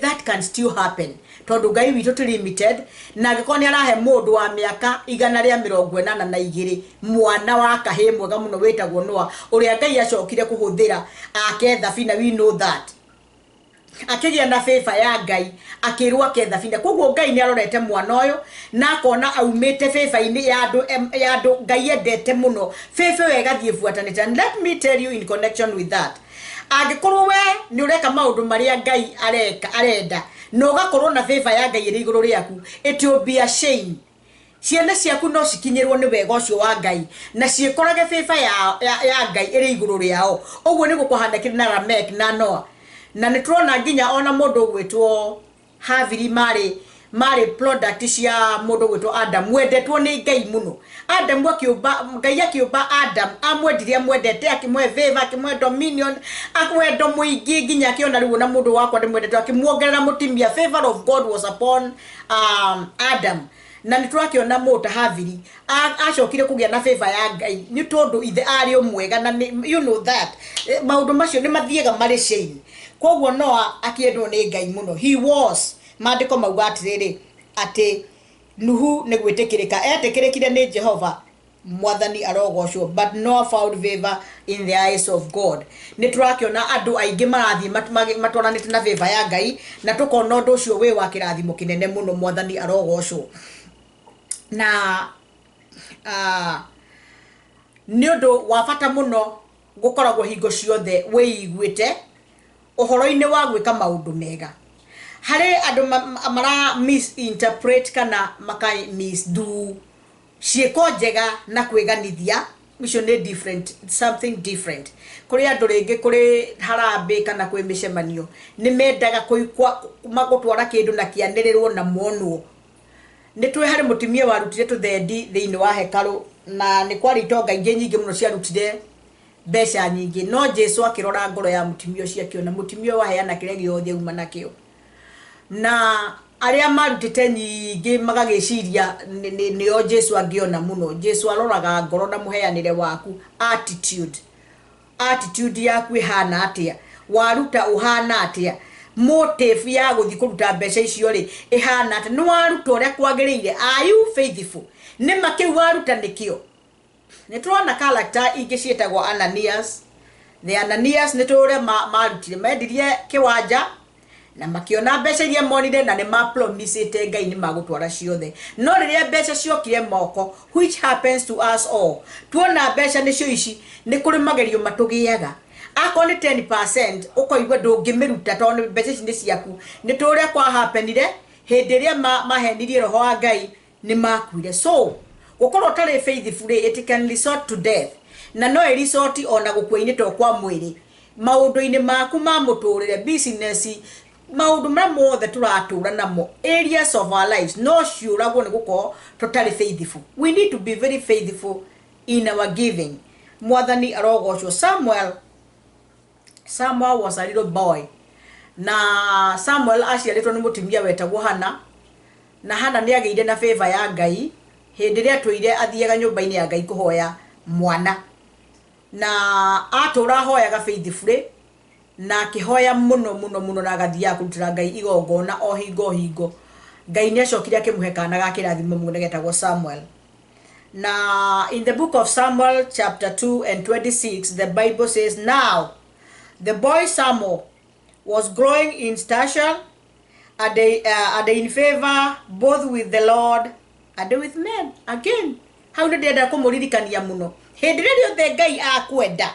That can still happen tondu Ngai witu ti limited na gikoni arahe mundu wa miaka 182 mwana wa kahe mwega muno wetagwo Noa uria Ngai acokire kuhuthira aketha bina. We know that akigia na favor ya Ngai akirwa ketha bina koguo Ngai ni arorete mwana uyu na akona aumite favor ini ya andu Ngai endete muno favor wega thie fuatanite. And let me tell you in connection with that, agikorwo we ni ureka maundu maria Ngai arenda no gakorwo na favor ya Ngai iri iguru riaku, it will be a shame. Ciana ciaku no cikinyirwo ni wega ucio wa Ngai na ciekorage favor ya Ngai iri iguru riao. Oguo ni gukuhandikira na Lamek na Noa na nitrona nginya ona mundu gwetwo Havili mari product cia mundu gwetwo Adam wendetwo ni Ngai muno. Adam akiumba Ngai akiumba Adam amwendirie mwendete akimwe favor akimwe dominion akwendo muingi nginya akiona riu na mundu wakwa ndimwendete akimuongerera mutimia. Favor of God was upon Adam na nitwakiona muta Havili acokire kugia na favor ya Ngai ni tondu ithe ari omwega na you know that maundu macio ni mathiega mari shame. Koguo Noa akiendwo ni Ngai muno. He was mandiko mauga atiriri ati Nuhu ni gwitikirika etikirikire ni Jehova mwathani arogocwo, but Noah found favor in the eyes of God. Ni turakiona andu aingi marathi matwaranite na favor ya Ngai na tukona undu ucio we wa kirathimo kinene muno mwathani arogocwo. Na ni undu wa bata muno gukoragwo hingo ciothe wiiguite uhoro-ini wa gwika maundu mega. Hari andu mara misinterpret kana makai misdo cieko njega na kwiganithia icio ni different, something different. Kuri andu ringi kuri harambe kana kwi micemanio ni mendaga kuikwa magutwara kindu na kianirirwo na monwo. Ni twi hari mutimia warutire tuthendi thiini wa hekalu na ni kwari itonga ingi nyingi muno ciarutire besha nyingi, no Jesu akirora ngoro ya mutimio cia kiona mutimio wa heana kire giothe uma nakio na aria marutite nyingi magagiciria nio Jesu angiona muno. Jesu aroraga ngoro na muheanire waku, attitude yaku ihana atia, waruta uhana atia, motive ya guthi kuruta mbeca icio ri ihana atia, no waruta uria kwagiriire. Are you faithful? Ni makiu waruta nikio. Nitrona character ingi cietagwo Ananias the Ananias nitore marutire mendirie kiwanja na makiona mbeca iria monire na ne mapromisete Ngai ni magutwara ciothe no riria mbeca ciokire moko which happens to us all tuona mbeca nicio ici ni kuri magerio matugiaga ako ni 10% ukoigwa ndungimiruta tondu mbeca ici ni ciaku ni turia kwa happenire hindi ria mahenirie roho wa Ngai ni makuire so gukorwo tari faithful it can resort to death na no resort ona gukwaini to kwa mwiri maundu-ini maku ma muturire business maundu mothe turatura namo areas of our lives no sure agwo ni guko totally faithful we need to be very faithful in our giving mwathani arogocho Samuel was a little boy na Samuel aciaritwo ni mutumia wetagwo Hana na Hana ni ageire na favor ya Ngai hindi ria tuire athiaga nyumba-ini ya Ngai kuhoya mwana na atura hoyaga faithfully na kihoya muno na agathia kurutira Ngai igongona o hingo Ngai ni acokire akimuhe kana ga kirathimo munene getagwo Samuel na in the book of Samuel chapter 2 and 26 the Bible says now the boy Samuel was growing in stature and in favor both with the Lord and with men again how did they kumuririkania muno hindi rio the Ngai akwenda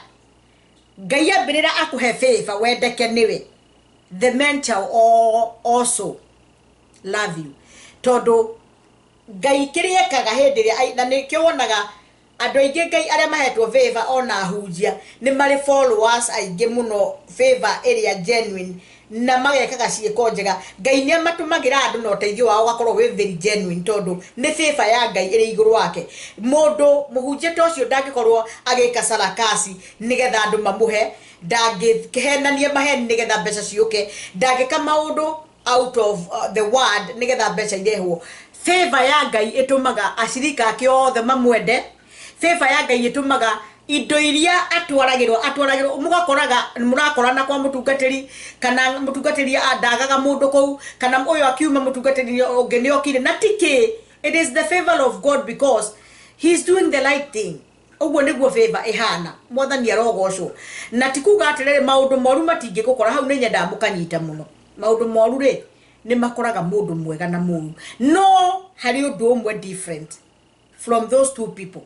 Ngai abirira akuhe favor wendeke niwe the men shall also love you todo Ngai kiriekaga hindi ria na nikyo wonaga andu aingi Ngai aria mahetwo favor ona hunjia ni mari followers aingi muno favor area genuine na magekaga ciiko njega Ngai ni matumagira andu no teithio wao gakorwo we very genuine tondu ni favor ya Ngai iri iguru wake mundu muhunjia tocio ndangikorwo agika sarakasi nigetha andu mamuhe ndangihenania maheni nigetha mbeca ciuke ndangika maundu out of the word nigetha mbeca irehwo favor ya Ngai itumaga ashirika ake othe mamwende favor ya Ngai itumaga indo iria atwaragirwo murakorana kwa mutungatiri kana mutungatiri andagaga mundu kou kana uyo akiuma mutungatiri ungi ni okire na tiki it is the favor of God because he is doing the right thing ogwo niguo favor ihana mwathani arogocwo na tikuga atirere maundu moru matingi gukora hau ni nyenda mukanyita muno maundu moru ri ni makoraga mundu mwega na muru no hari undu umwe different from those two people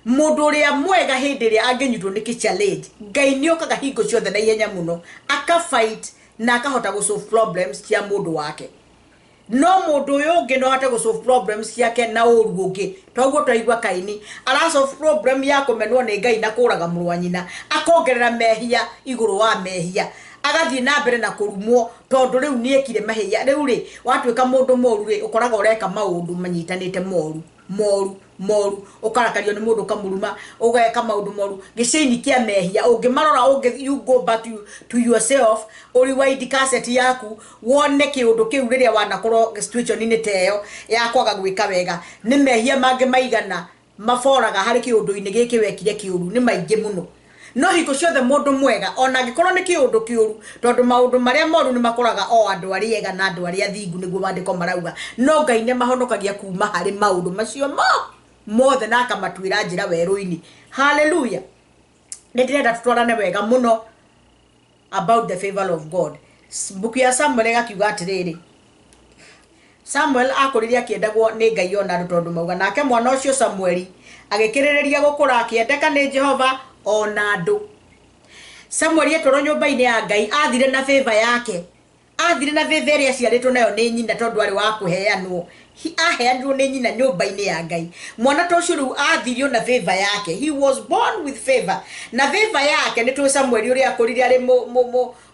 mundu ria mwega hindi ria angenyitwo ni challenge Ngai ni okaga hingo ciothe na ihenya muno aka fight na akahota go solve problems cia mundu wake no mundu uyu ungi no hate go solve problems ciake na uru ungi toguo twaigwa Kaini ara solve problem ya kumenwo ni Ngai na kuraga muru wa nyina akongerera mehia iguru wa mehia agathie na mbere na kurumwo tondu riu ni ekire mahia riu ri watwika mundu moru ri ukoraga ureka maundu manyitanite moru ukarakario ni mundu kamuruma ugeka maundu moru gicini kia mehia ungimarora you go back to yourself uri wide cassette yaku wone kiundu kiu riria wanakorwo situation ni teyo ya kwaga gwika wega ni mehia mange maigana maforaga hari kiundu-ini giki wekire kiuru ni maingi muno no hiko ciothe mundu mwega ona gikorwo ni kiundu kiuru tondu maundu maria moru ni makoraga o andu ariega na andu aria thingu niguo mandiko marauga no Ngai ni mahonokagia kuma hari maundu macio mothe na akamatwira njira weru-ini hallelujah ndirenda tutwarane wega muno about the favor of God book ya Samuel gakiuga atiriri Samuel akuriria kiendagwo ni Ngai ona tondu mauga nake mwana ucio Samueli agikiriria gukura akiendeka ni Jehova ona andu Samuel etoro nyumba-ini ya Ngai athire na favor yake athire na favor iria ciaritwo nayo ni nyina tondu ari wa kuheanwo aheanwo ni nyina nyumba-ini ya Ngai mwana tocio riu athirio na favor yake he was born with favor na favor yake ni tu Samuel uria akurire ari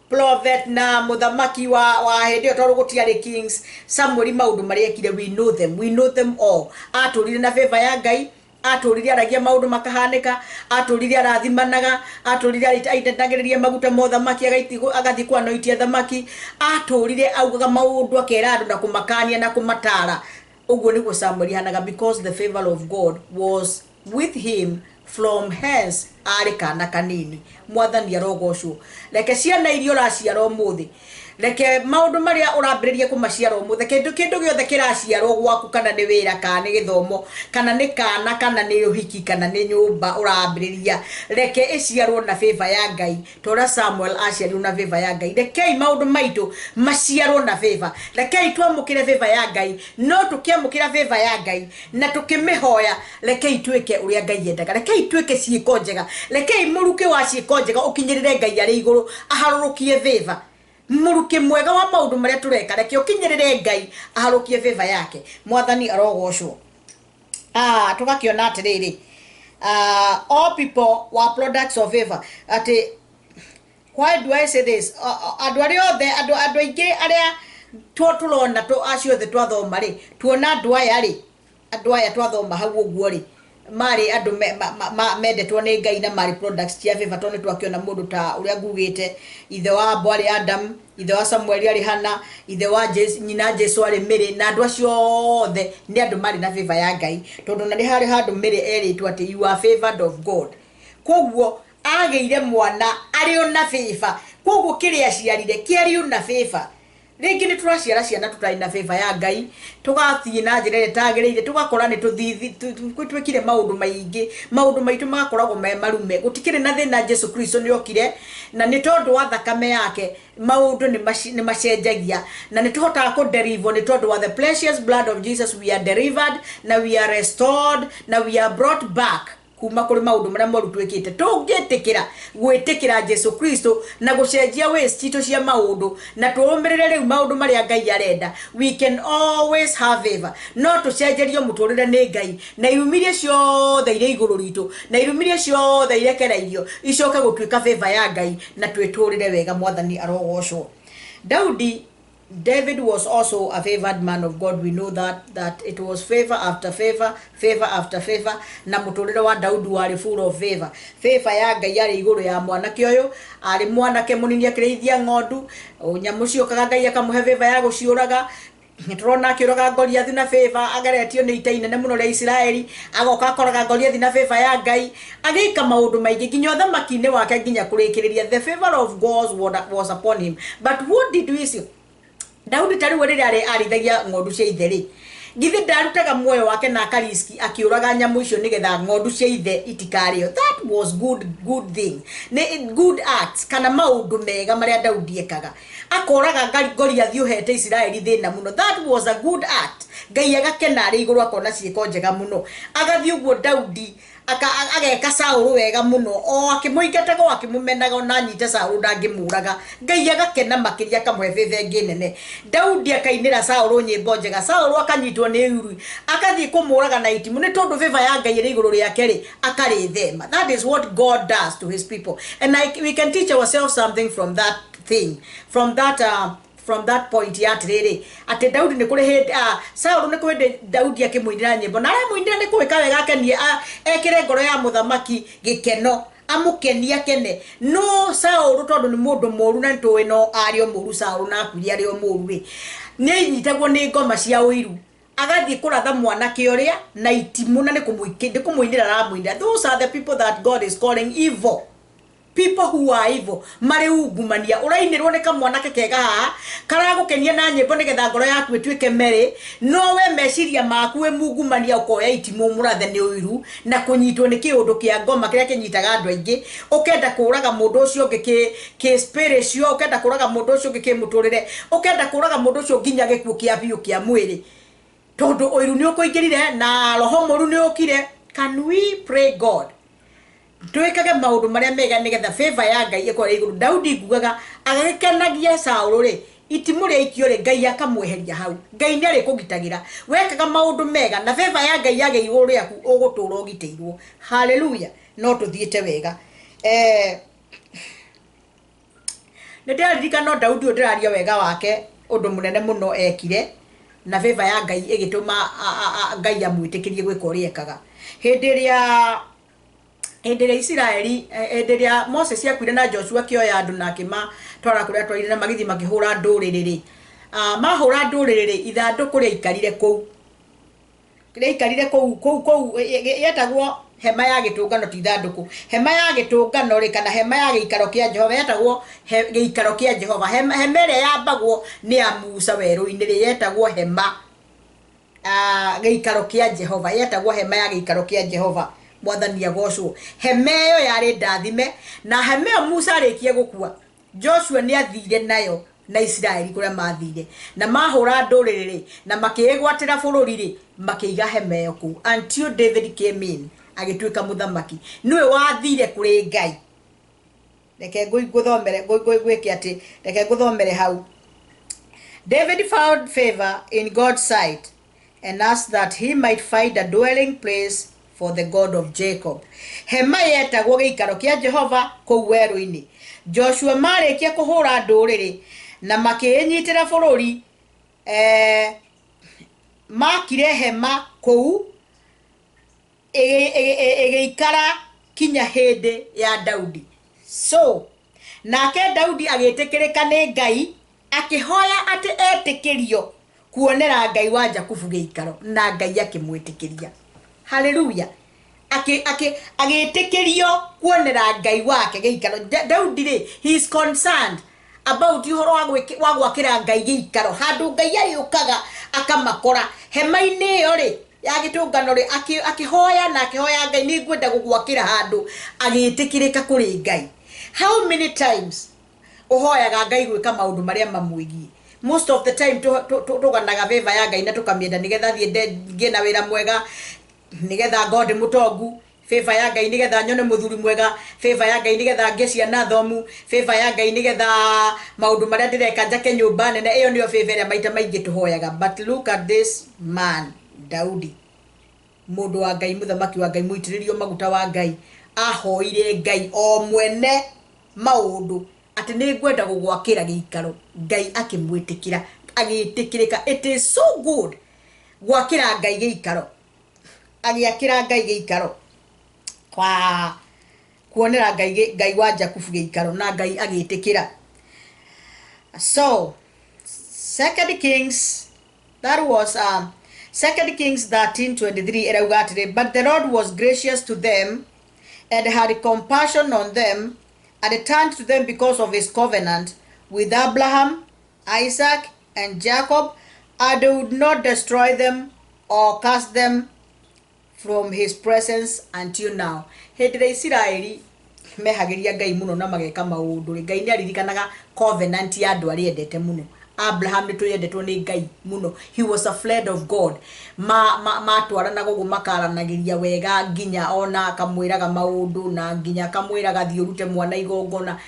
prophet na muthamaki wa hendio tondu gutiari kings Samuel maundu maria ekire we know them all aturire na favor ya Ngai aturire aragia maundu makahanika aturire arathimanaga aturire aitendagiriria maguta mothamaki agathi kwa noitia thamaki aturire augaga maundu akera andu na kumakania na kumatara uguo niguo Samuel hanaga because the favor of God was with him from hence ari kana kanini mwathani arogocwo leke ciana irio raciara umuthi reke maundu maria urambiririe kumaciara umuthe kindu giothe kiraciarwo gwaku kana ni wira kana ni githomo kana ni kana kana ni uhiki kana ni nyumba urambiriria reke iciarwo na favor ya Ngai tora Samuel aciarwo na favor ya Ngai reke maundu maitu maciarwo na favor reke twamukire favor ya Ngai no tukiamukira favor ya Ngai na tukimihoya reke itwike uria Ngai yendaga reke itwike ciiko njega reke muruke wa ciiko njega ukinyirire Ngai ari iguru aharurukie favor muruke mwega wa maundu maria tureka reke ukinyirire Ngai aharukie favor yake mwathani arogocwo tugakiona atiriri all people were products of favor ati why do I say this adu aingi aria turona to aciothe twathoma ri tuona andu aya twathoma hau uguo ri mari andu mendetwo ni Ngai na mari products cia favor tone twakiona mundu ta uria ngugite ithe wa Bwari Adam ithe wa Samuel ari Hana ithe wa nyina Jesu ari Mary na andu acio othe ni andu mari na favor ya Ngai tondu na ri hari handu Mary eritwo ati you are favored of God koguo ageire mwana ari ona favor koguo kiria ciarire kiari ona favor ringi ni turaciara ciana tutai na favor ya Ngai tugathie na njire tagireire tugakora ni tuthithi twikire maundu maitu magakoragwo me marume gutikire na thina Jesu Kristo ni okire na ni tondu wa thakame yake maundu ni macenjagia na ni tuhotaga ku deliver ni tondu wa the precious blood of Jesus we are delivered na we are restored na we are brought back kuma kuri maundu maria moru twikite tungitikira gwitikira Jesu Kristo na gucenjia waste ito cia maundu na tuumirire riu maundu maria Ngai arenda we can always have favor no tucenjerio muturire ni Ngai na irumirie ciothe ire iguru ritu na irumirie ciothe irekereirio icoke gutwika favor ya Ngai na twiturire wega mwathani arogocwo David was also a favored man of God. We know that it was favor after favor, favor after favor. Na muturire wa Daudi wari full of favor. Favor ya Ngai yari iguru ya mwanake uyu, ari mwanake munini akirithia ng'ondu, nyamu cio kaga Ngai akamuhe favor ya guciuraga. Niturona akiuraga Goliath na favor agaretio ni itaine ne muno ria Israeli agoka akoraga Goliath na favor ya Ngai agika maundu maingi nginya thamaki-ini wake nginya kurikiriria the favor of God was upon him. But what did we see? Daudi tari werire arithagia ng'ondu cia itheri githi ndarutaga muoyo wake na akariski akiuraga nyamu icio nigetha ng'ondu cia ithe itikario. That was good thing ne good acts kana maundu mega maria Daudi ekaga akoraga Goliath uhete Israeli thina muno. That was a good act. Ngai agakena ari iguru akona ciiko njega muno agathi uguo Daudi ageka Saulu wega muno o akimuingataga akimumenaga na nyite Saulu ndangimuraga. Ngai agakena makiria kamwe veve ngenene. Daudi akainira Saulu nyimbo njega Saulu akanyitwo ni uru akathi kumuraga na itimu ni tondu favor ya Ngai iri iguru riake ri akari thema. That is what God does to his people and we can teach ourselves something from that thing from that point yet riri ati Daudi ni kuri hedi Saulu ni kuri Daudi akimuindira nyimbo na ara muindira ni kuweka wega kenie ekire ngoro ya muthamaki gikeno amukenia kene no Saulu tondu ni mundu moru na ntuwe no ario moru Saulu na akuri ario moru ri ni nyitagwo ni ngoma cia uiru agathi kuratha mwanake uria na itimu na ni kumuindira ramuindira. Those are the people that God is calling evil. People who are evil mari ugumania urainirwo ne kamwanake kega haha karagukenia na nyimbo nigetha ngoro yaku itwike mere no we meciria maku we mugumania ukoya itimu murathe ni uiru na kunyitwo ni kiundu kia ngoma kiria kinyitaga andu aingi ukenda kuraga mundu ucio ngi ki spirit cio ukenda kuraga mundu ucio ngi ki muturire ukenda kuraga mundu ucio nginya gikuo kia biu kia mwiri tondu uiru ni ukuingirire na roho moru ni ukire. Can we pray God twekage maundu maria mega nigetha favor ya Ngai ikore iguru? Daudi ngugaga agikenagia Saulu ri itimu ria ikio ri Ngai akamweheria hau. Ngai ni ari kugitagira wekaga maundu mega na favor ya Ngai yage iguru riaku ugutura ugiteirwo. Hallelujah. No tuthiete wega ndirarika no Daudi ndiraria wega wake undu munene muno ekire na favor ya Ngai igituma Ngai amwitikirie gwika uria ekaga Enderea Israeli enderea Moses yakwire na Joshua kioya andu na kima twara kuria twaire na magithi makihura nduriri mahura nduriri ithandu kuria ikarire kou yetagwo hema ya gĩtũngano ti ithandũkũ hema ya gĩtũngano rĩ kana hema ya gĩikaro kĩa Jehova yetagwo gĩikaro kĩa Jehova hema ĩrĩa yambagwo nĩ ya Musa werũ-inĩ rĩ yetagwo hema gĩikaro kĩa Jehova yetagwo hema ya gĩikaro kĩa Jehova mwathani agocwo hema ĩyo yarĩ ndathime na hema ĩyo Musa arĩkie gũkua Joshua nĩ athire nayo na Israeli kuria mathire na mahura ndũrĩrĩ rĩ na makĩgwatĩra bũrũri rĩ makĩiga hema ĩyo kũu until David came in agĩtuĩka mũthamaki niwe wathire kũrĩ Ngai reke gwĩke atĩ reke ngũthomere hau David found favor in God's sight and asked that he might find a dwelling place for the God of Jacob hema yetagwo gĩikaro kĩa Jehova kũu werũ-inĩ Joshua marĩkia kũhũra ndũrĩrĩ na makĩnyitĩra bũrũri makire hema kũu ĩgĩikara kinya hĩndĩ ya Daudi so nake Daudi agĩtĩkĩrĩka nĩ Ngai akĩhoya atĩ etĩkĩrio kuonera Ngai wa Jakubu gĩikaro na Ngai akĩmwĩtĩkĩria hallelujah agĩtĩkĩrio kuonera Ngai wake gĩikaro Daudi rĩ he is concerned about uhoro wa gwakĩra Ngai gĩikaro handũ Ngai ayũkaga akamakora hema-inĩ ĩyo rĩ ya gĩtũngano rĩ akĩhoya na akĩhoya Ngai nĩ ngwenda gũgwakĩra handũ agĩtĩkĩrĩka kũrĩ Ngai how many times ũhoyaga Ngai gwĩka maũndũ marĩa mamwĩgiĩ most of the time tũganaga favor ya Ngai na tũkamĩenda nĩgetha thiĩ na wĩra mwega nĩgetha God mũtongu favor ya Ngai nĩgetha nyone mũthuri mwega favor ya Ngai nĩgetha ngĩe ciana thomu favor ya Ngai nĩgetha maũndũ marĩa ndĩreka njake nyũmba nene ĩyo nĩyo favor ĩrĩa maita maingĩ tũhoyaga but look at this man Daudi mũndũ wa Ngai mũthamaki wa Ngai mũitĩrĩrio maguta wa Ngai ahoire Ngai o mwene maũndũ atĩ nĩ ngwenda gũgwakĩra gĩikaro Ngai akĩmwĩtĩkĩra agĩtĩkĩrĩka it is so good gwakĩra Ngai gĩikaro agĩakĩra Ngai gĩikaro kwa kuonera Ngai wa Jakubu gĩikaro na Ngai agĩtĩkĩra so 2 Kings that was 2 Kings 13:23 erauga atĩrĩ but the Lord was gracious to them and had compassion on them and turned to them because of his covenant with Abraham, Isaac, and Jacob, and would not destroy them or cast them from his presence until now. Hĩndĩ Israeli mehagĩria Ngai mũno na mageka maũndũ Ngai nĩ aririkanaga covenant ya andũ arĩa endete mũno Abraham nĩ twendetwo nĩ Ngai mũno he was a friend of God matwaranaga ũguo makaranagĩria wega nginya ona akamwĩraga maũndũ na nginya akamwĩraga thiĩ ũrute mwana igongona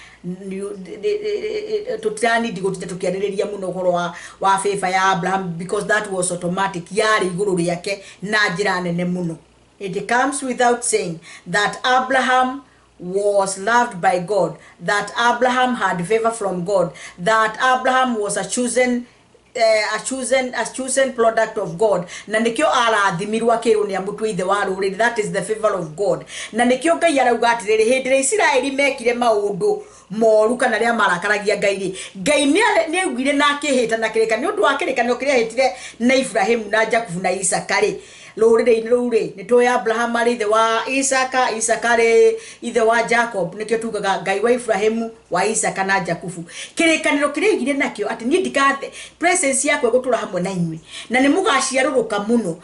tũtiranidi gũtinda tũkĩarĩrĩria mũno ũhoro wa favor ya Abraham because that was automatic yarĩ igũrũ rĩake na njĩra nene mũno it comes without saying that Abraham was loved by God, that Abraham had favor from God, that Abraham was a chosen product of God. Na nikio arathimirwo akĩrwo nĩ amũtwe ithe wa rũrĩrĩ that is the favor of God. Na nikio Ngai arauga atĩrĩrĩ hĩndĩ ĩrĩa Israeli mekire maũndũ moru kana rĩa marakaragia Ngai rĩ Ngai nĩ augire na akĩhĩta na kĩrĩkanĩro nĩ ũndũ wa kĩrĩkanĩro kĩrĩa hĩtire na Ibrahimu na Jakubu na Isaka rĩ rũrĩrĩ-inĩ rũu rĩ nĩ tũĩ Abraham arĩ ithe wa Isaka arĩ ithe wa Jacob nĩkĩo tugaga Ngai wa Ibrahimu wa Isaka na Jakubu kĩrĩkanĩro kĩrĩa aigire nakĩo atĩ niĩ ndikathe presence yakwe gũtũra hamwe na inyuĩ na nĩ mũgaciarũrũka mũno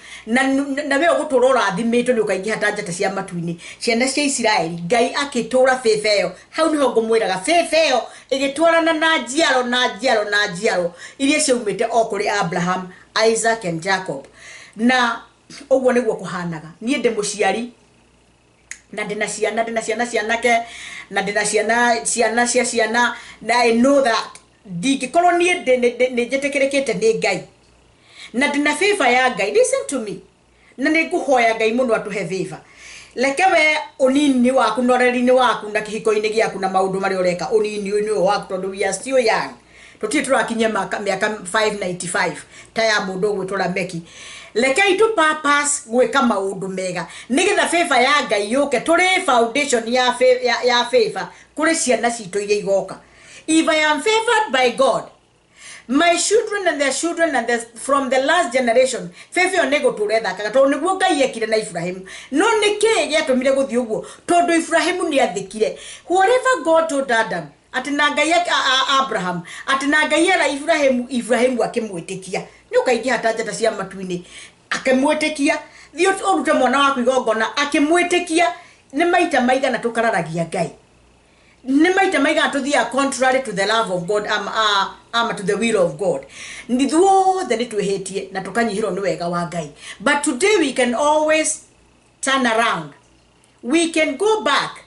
na we ũgũtũra ũrathimĩtwo nĩ ũkaingĩha ta njata cia matu-inĩ ciana cia Isiraeli Ngai akĩtũra favor ĩyo hau nĩho ngũmwĩraga favor ĩyo ĩgĩtwarana na njiaro iria ciaumĩte o kũrĩ Abraham Isaac and Jacob na ũguo nĩguo kũhanaga niĩ ndĩ mũciari na ndĩna ciana cianake na ndĩna ciana na I know that ndingĩkorwo niĩ nĩ njĩtĩkĩrĩkĩte nĩ Ngai na ndĩna favor ya Ngai listen to me na nĩ ngũhoya Ngai mũno atũhe favor leke we ũnini waku na ũreri-inĩ waku na kĩhiko-inĩ gĩaku na maũndũ marĩa ũreka ũnini waku tondũ we are still young tũtirĩ tũrakinyia mĩaka 595 ta ya mũndũ ũgwĩtũra Meki leke itu purpose gwĩka maũndũ mega nĩgetha favor ya Ngai yũke tũrĩ foundation ya favor kũrĩ ciana citũ iria igoka if I am favored by God my children and their children and from the last generation fefe onego turetha kaga to niguo Ngai ekire na Ibrahim no nike giatumire guthi uguo tondu Ibrahim ni athikire whatever God told Adam atina Ngai Abraham atina Ngai era Ibrahim akimwitikia ni ukaingia hata njata cia matuini akimwitikia thio urute mwana waku igongona akimwitikia ni maita maigana tukararagia Ngai ni maita maigana tuthia contrary to the love of God to the will of God nithuo the nitwehetie na tukanyihiro ni wega wa Ngai but today we can always turn around we can go back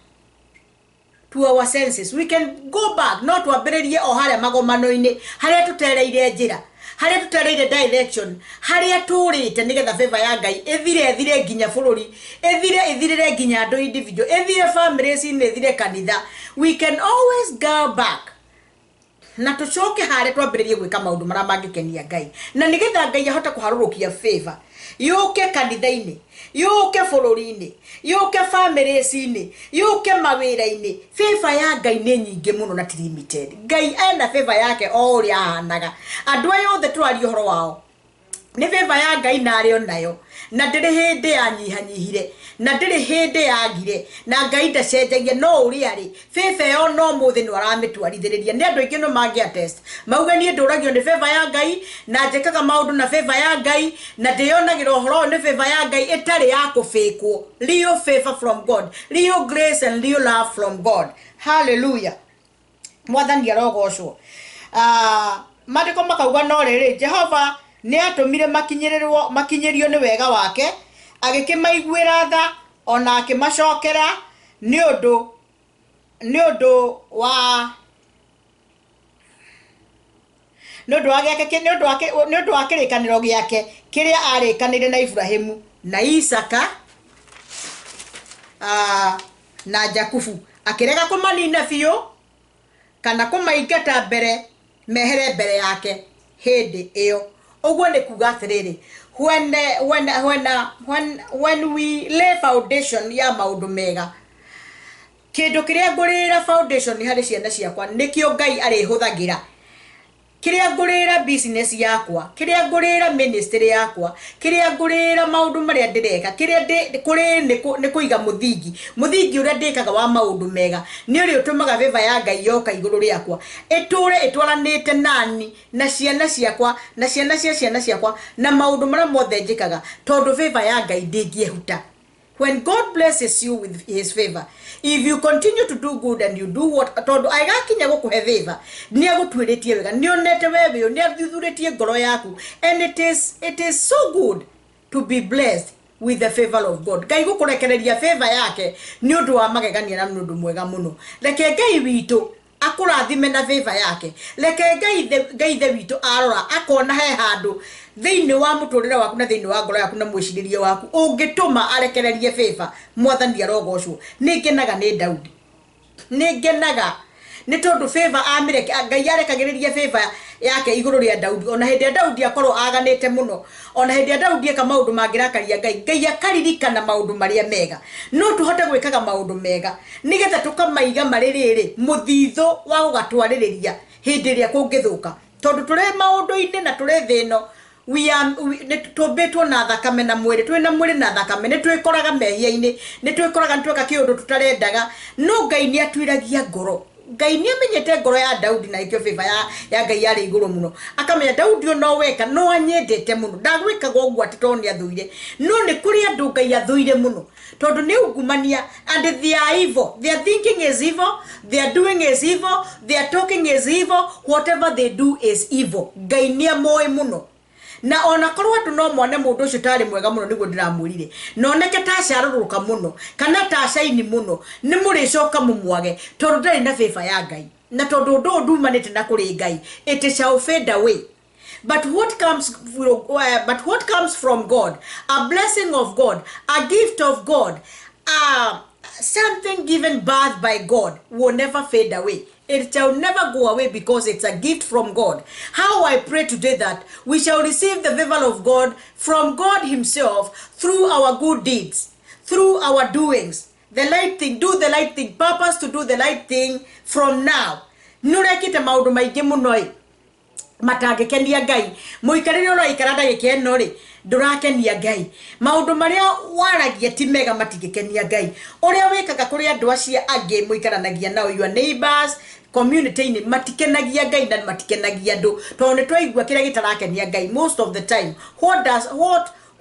to our senses we can go back not to abiririe o haria magomano-ini haria tutereire njira haria tutereire direction haria turite nigetha favor ya Ngai ethire nginya bururi ethire nginya andu individual ethire families in ethire kanitha we can always go back na tucoke haria twambiririe gwika maundu maria mangikenia Ngai na nigetha Ngai ahota kuharurukia favor yuke kanitha-ini yuke bururi-ini yuke families-ini yuke mawira-ini favor ya Ngai ni nyingi muno na limited Ngai ena favor yake o uria ahanaga andu ayo othe twari uhoro wao ni favor ya Ngai nario nayo na ndiri hindi yanyihanyihire na ndiri hindi yagire na Ngai ndacenjagia no uri ari favor yo no muthi no aramitwarithiriria ni andu aingi no mangia test mauga ni nduragio ni favor ya Ngai na njekaga maundu na favor ya Ngai na ndionagira uhoro ni favor ya Ngai etari ya kufekwo real favor from God real grace and real love from God hallelujah mwathani arogocwo matiko makauga no riri Jehova ni atumire makinyirio ni wega wake agikimaiguira tha ona akimacokera ni undu wa kirikaniro giake kiria arikanire na Ibrahimu na Isaka na Jakubu akirega kumanina biu kana kumaingata mbere mehere mbere yake hindi iyo ogwo ne kuga atiriri when we lay foundation ya maundu mega kindu kiria ngurira foundation ni hari ciana ciakwa nikio Ngai ari huthagira kiria ngurira business yakwa kiria ngurira ministry yakwa kiria ngurira maundu maria ndireka kiria kuri ni kuiga muthingi uria ndikaga wa maundu mega ni uri utumaga favor ya Ngai yoka iguru riakwa eture etwaranite nani na ciana ciakwa na ciana cia ciana ciakwa na maundu maria mothe njikaga tondu favor ya Ngai ndingiehuta. When God blesses you with his favor, if you continue to do good and you do what tondu aigakinya gukuhe favor ni agutwiritie wega ni onete wewe ni athuthuretie ngoro yaku and it is so good to be blessed with the favor of God. Ngai gukurekereria favor yake ni undu wa magegania na undu mwega muno. Leke Ngai witu akurathime na favor yake. Leke Ngai the witu arora akona he handu thiini wa muturire waku na thiini wa ngoro yaku na mwiciririe waku ungituma arekererie favor mwathani arogocwo ningenaga ni Daudi ningenaga ni tondu favor amire Ngai arekagiririe favor yake iguru ria Daudi ona hindi Daudi akorwo aganite muno ona hindi Daudi eka maundu mangirakaria Ngai akaririkana maundu maria mega no tuhote gwikaga maundu mega nigetha tukamaiga maririri muthitho wa gugatwaririria hindi ria kungithuka tondu turi maundu-ini na turi thino we tobetwo na thakame na mwiri twina mwiri na thakame ni twikoraga mehia-ini ni twikoraga ntweka kiundu tutarendaga no Ngai ni atwiragia ngoro Ngai ni amenyete ngoro ya Daudi na ikyo favor ya Ngai yari iguru muno akamenya Daudi no weka no anyendete muno ndagwikaga ogwo atitoni athuire no ni kuri andu Ngai athuire muno tondu ni ungumania and they are evil their thinking is evil their doing is evil their talking is evil whatever they do is evil Ngai ni amoe muno na ona korwa tu no mone mundu ucio tari mwega muno niguo ndiramurire no neke ta caruruka muno kana ta shaini muno ni muricoka mumwage tondu ndari na favor ya Ngai na tondu ndu manite na kuri Ngai it shall fade away but what comes from God, a blessing of God, a gift of God, something given birth by God will never fade away. It shall never go away because it's a gift from God. How I pray today that we shall receive the favor of God from God himself through our good deeds, through our doings. The right thing, do the right thing, purpose to do the right thing from now. Nurekite maundu maingi muno matangikenia Ngai muikarire uraikara ndagika eno ri ndurakenia Ngai maundu maria waragia ti mega matingikenia Ngai uria wikaga kuri andu acia angi muikaranagia nao your neighbors community ni matikenagia Ngai na matikenagia andu tondu twaigua kiria gitarakenia Ngai most of the time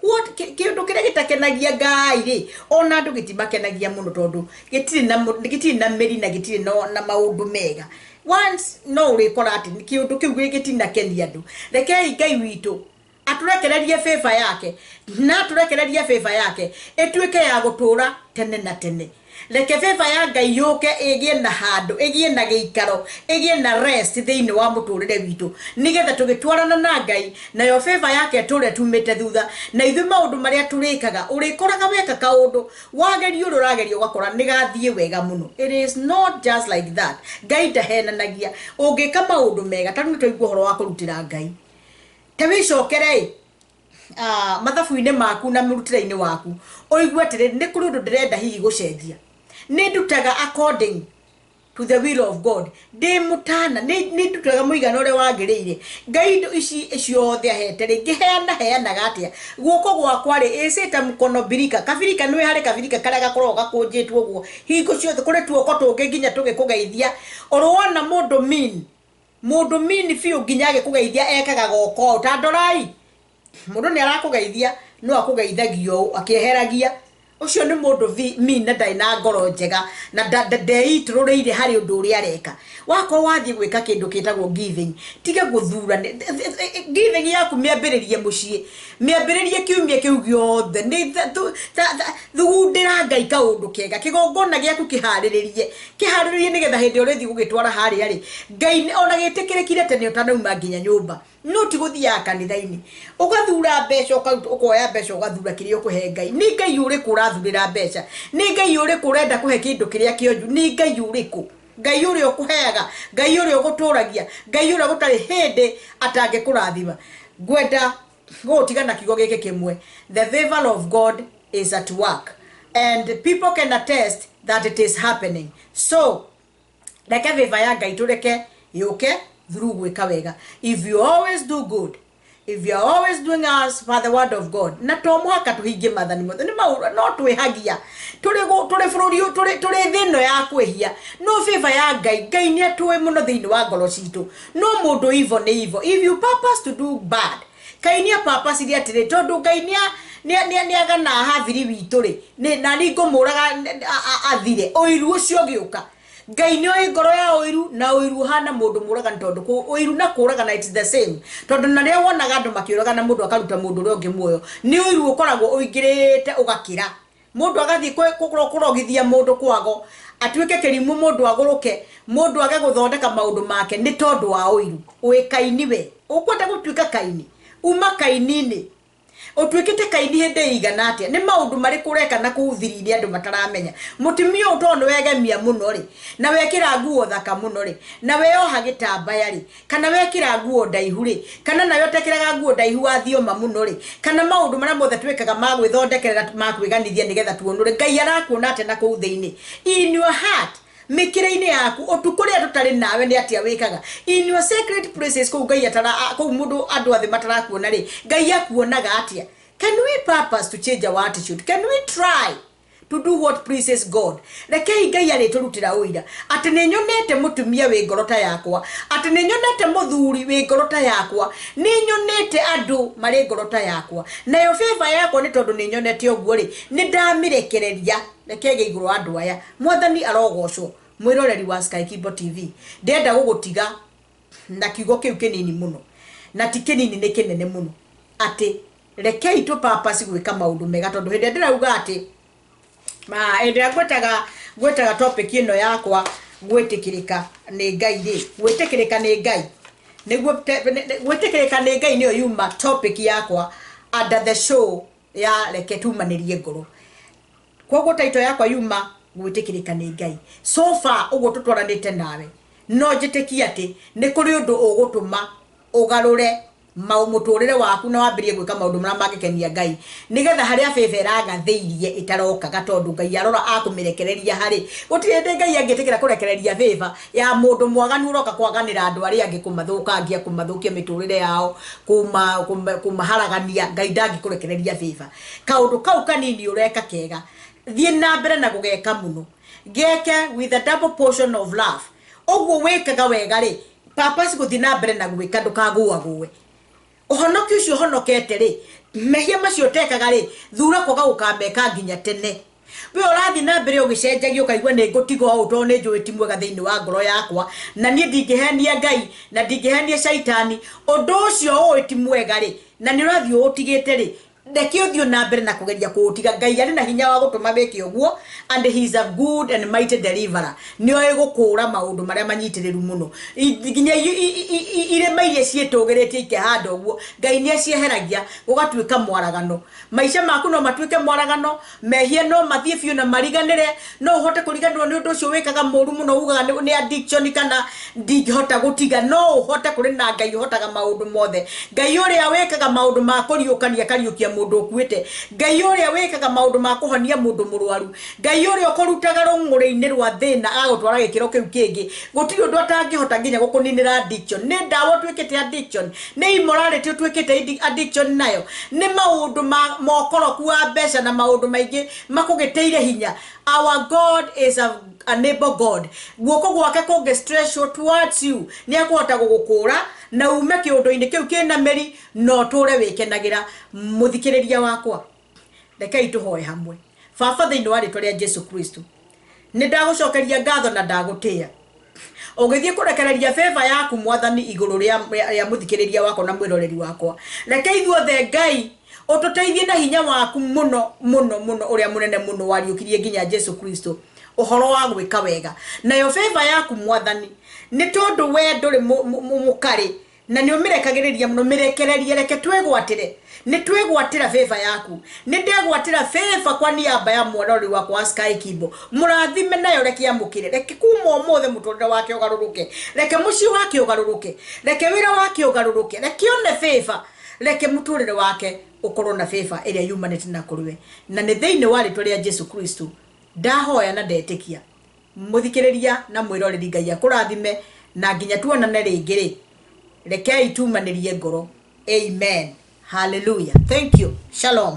what kindu kiria gitakenagia Ngai ri ona andu gitimakenagia muno tondu gitiri na meri na gitiri na maundu mega once no rekora ati kindu kiu gitina kenia andu rekei Ngai witu aturekererie favor yake na aturekererie favor yake etuike ya gutura tene na tene reke favor ya Ngai yoke egie na handu egie na giikaro egie na rest thiini wa muturire witu nigetha tugitwarana na Ngai na yo favor yake ture tumite thutha na ithu maundu maria turikaga urikoraga weka kaundu wagerio ruragerio gakora nigathie wega muno it is not just like that Ngai ndahenanagia ungika maundu mega tanu twaigua horo wa kurutira Ngai tawicokere mathabu-ine maku na murutire-ine waku oigua atiri ni kuri undu ndirenda hihi gucenjia ni ndutaga according to the will of God de mutana ni ndutaga muigana ure wagirire Ngai indo ici ciothe ahete ringi heana gatia guoko gwakwa ri isita mukono birika kabirika nwe hari kabirika karia gakorwo gakunjitwo guo hingo ciothe kuri tuoko tungi nginya tugikugeithia orwana mundu mean fiu nginya gikugeithia ekaga goko tandorai mundu ni arakugeithia no akugeithagio akieheragia ucio ni mundu mean na ndai na ngoro njega na ndeitururiire hari undu uri areka wako wathie gwika kindu kitagwo giving tiga guthura giving yaku miambiririe mucii miambiririe kiumia kiu giothe ni thugundira Ngai kaundu kega kigongona giaku kihariririe nigetha hindi urithi gugitwara hari ari Ngai ona gitikirikire tene utanauma nginya nyumba no ti guthia kanitha-ini ugathura mbeca ukoya mbeca ugathura kiria ukuhe Ngai ni Ngai uriku urathurira mbeca ni Ngai uriku urenda kuhe kindu kiria kionju ni Ngai uriku Ngai uria ukuheaga Ngai uria uguturagia Ngai uria gutari hindi atange kurathima gwenda gotigana kigo gike kimwe the favor of God is at work and people can attest that it is happening so like favor ya Ngai tureke yuke through gwika wega if you always do good if you are always doing as for the word of God na to muhaka tuhingie mathani mothe ni maura no twihagia turi bururi turi thino ya kwehia no favor ya Ngai ni atwe muno thini wa ngoro citu no mundu ivo ni ivo if you purpose to do bad Ngai ni purpose ria tire tondu Ngai ni agana haviri witu ri ni na ni ngomuraga athire oiru ucio giuka Ngai ni oi ngoro ya oiru na oiru hana mundu muraga tondu ko oiru na kuraga na it's the same tondu na ria wonaga andu makiuraga na mundu akaruta mundu uri ungi muoyo ni oiru ukoragwo oigirite ugakira mundu agathi kurogithia mundu kwago atuike kirimu mundu aguruke mundu age guthondeka maundu make ni tondu wa oiru we kaini we ukwenda gutuika kaini uma kaini-ini otuikite kaini hinde igana atia ni maundu mari kureka na kuthiriri andu mataramenya mutimio utono wegemia muno ri na wekira nguo thaka muno ri na weoha gitambaya ri kana wekira nguo ndaihu ri kana na yotekeraga nguo ndaihu athioma muno ri kana maundu maria mothe twikaga magwithondekerera makwiganithia nigetha tuonure Ngai arakuona ate na kuu thiini in your heart mikira-ini yaku otukuria tutari nawe ni atia wikaga in your sacred places ko Ngai atara ko mundu andu athe matarakuona ri Ngai akuonaga atia can we purpose to change our attitude can we try to do what pleases God rekei Ngai ari turutira uira ati ni nyonete mutumia we ngorota yakwa ati ni nyonete muthuri we ngorota yakwa ni nyonete andu mari ngorota yakwa na yo favor yakwa ni tondu ni nyonete oguo ri ni ndamirekereria rekege iguru andu aya mwathani arogocwo mwiroreri wa Sky Kibo TV ndenda gugutiga na kiugo kiu kinini muno na ti kinini ni kinene muno ati rekei tu purpose gwika maundu mega tondu hindi ndirauga ati endea gwetaga topic ino yakwa gwetikirika ni Ngai ri gwetikirika ni Ngai niguo gwetikirika ni Ngai niyo yuma topic yakwa under the show ya reke tumanirie ngoro koguo taito yakwa yuma gwetikirika ni Ngai so far uguo tutwaranite nawe no njitikia ati ni kuri undu ugutuma ugarure muturire waku na wambirie gwika maundu mara magikenia Ngai nigetha haria bebe ragatheirie itaroka gatondu Ngai arora akumirekereria hari gutire ndi Ngai angitikira kurekereria bebe ya mundu mwaganu uroka kwaganira andu aria angi kumathukangia kumathukia miturire yao kumaharagania Ngai ndangi kurekereria bebe kaundu kau kanini ureka kega thie na mbere na gugeka muno geke with a double portion of love ogwo wekaga wega ri purpose guthi na mbere na gwika ndukagũagũe uhonoki ucio honokete ri mehia macio tekaga ri thura koga ukameka nginya tene we urathi na mbere ugicenjagia ukaigua ni ngutigo au to ni njui timwega thiini wa ngoro yakwa na nie ndingihenia Ngai na ndingihenia shaitani undu ucio oi timwega ri na ni urathi utigite ri ndeki uthio na mbere na kugeria kuutiga Ngai ari na hinya wa gutuma beke uguo and he is a good and mighty deliverer ni oe gukura maundu maria manyitiriru muno nginya ire mairie cietugiritie ikehanda uguo Ngai ni acieheragia gugatuika mwaragano maisha maku no matuike mwaragano mehie no mathie biu na mariganire no uhote kuriganirwo ni undu ucio wikaga muru muno ugaga ni addiction kana ndingihota gutiga no uhote kuri na Ngai uhotaga maundu mothe Ngai uria wikaga maundu ma kuriukania kariukia mundu ukuite Ngai uria wikaga maundu ma kuhonia mundu murwaru Ngai uria ukurutaga rungure-ini rwa thina agutwara gikiro kiu kingi gutiri undu atangihota nginya gukuninira addiction ni ndawa twikite addiction ni immorality twikite addiction nayo ni maundu ma mokoroku wa mbeca na maundu maingi makugiteire hinya our God is a neighbor God guoko gwake kunge stress towards you ni akuhota gugukura na ume kiundu-ini kiu kina meri no ture wikenagira muthikiriria wakwa rekei tuhoe hamwe Baba thiini wa ritwa ria Jesu Kristo ni ndagucokeria ngatho na ndagutia ugithie kurekereria favor yaku mwathani iguru ria muthikiriria wako na mwiroreri wakwa rekei ithuothe Ngai ututeithie na hinya waku muno uria munene muno wariukirie nginya Jesu Kristo uhoro wa gwika wega nayo favor yaku mwathani ni tondu we nduri mukari na ni umirekagiriria muno mirekererie reke twegwatire ni twegwatira favor yaku ni ndegwatira favor kwa niaba ya mwarori wakwa Sky Kibo murathime nayo reke amukire reke kuma umuthe muturire wake ugaruruke reke muci wake ugaruruke reke wira wake ugaruruke reke one favor reke muturire wake ukorwo na favor iria yumanite na kuriwe na ni thiini wa ritwa ria Jesu Kristo ndahoya na ndetikia muthikiriria na mwiroreri Ngai akurathime na nginya tuonane ringi ri rekei tumanirie ngoro amen hallelujah thank you shalom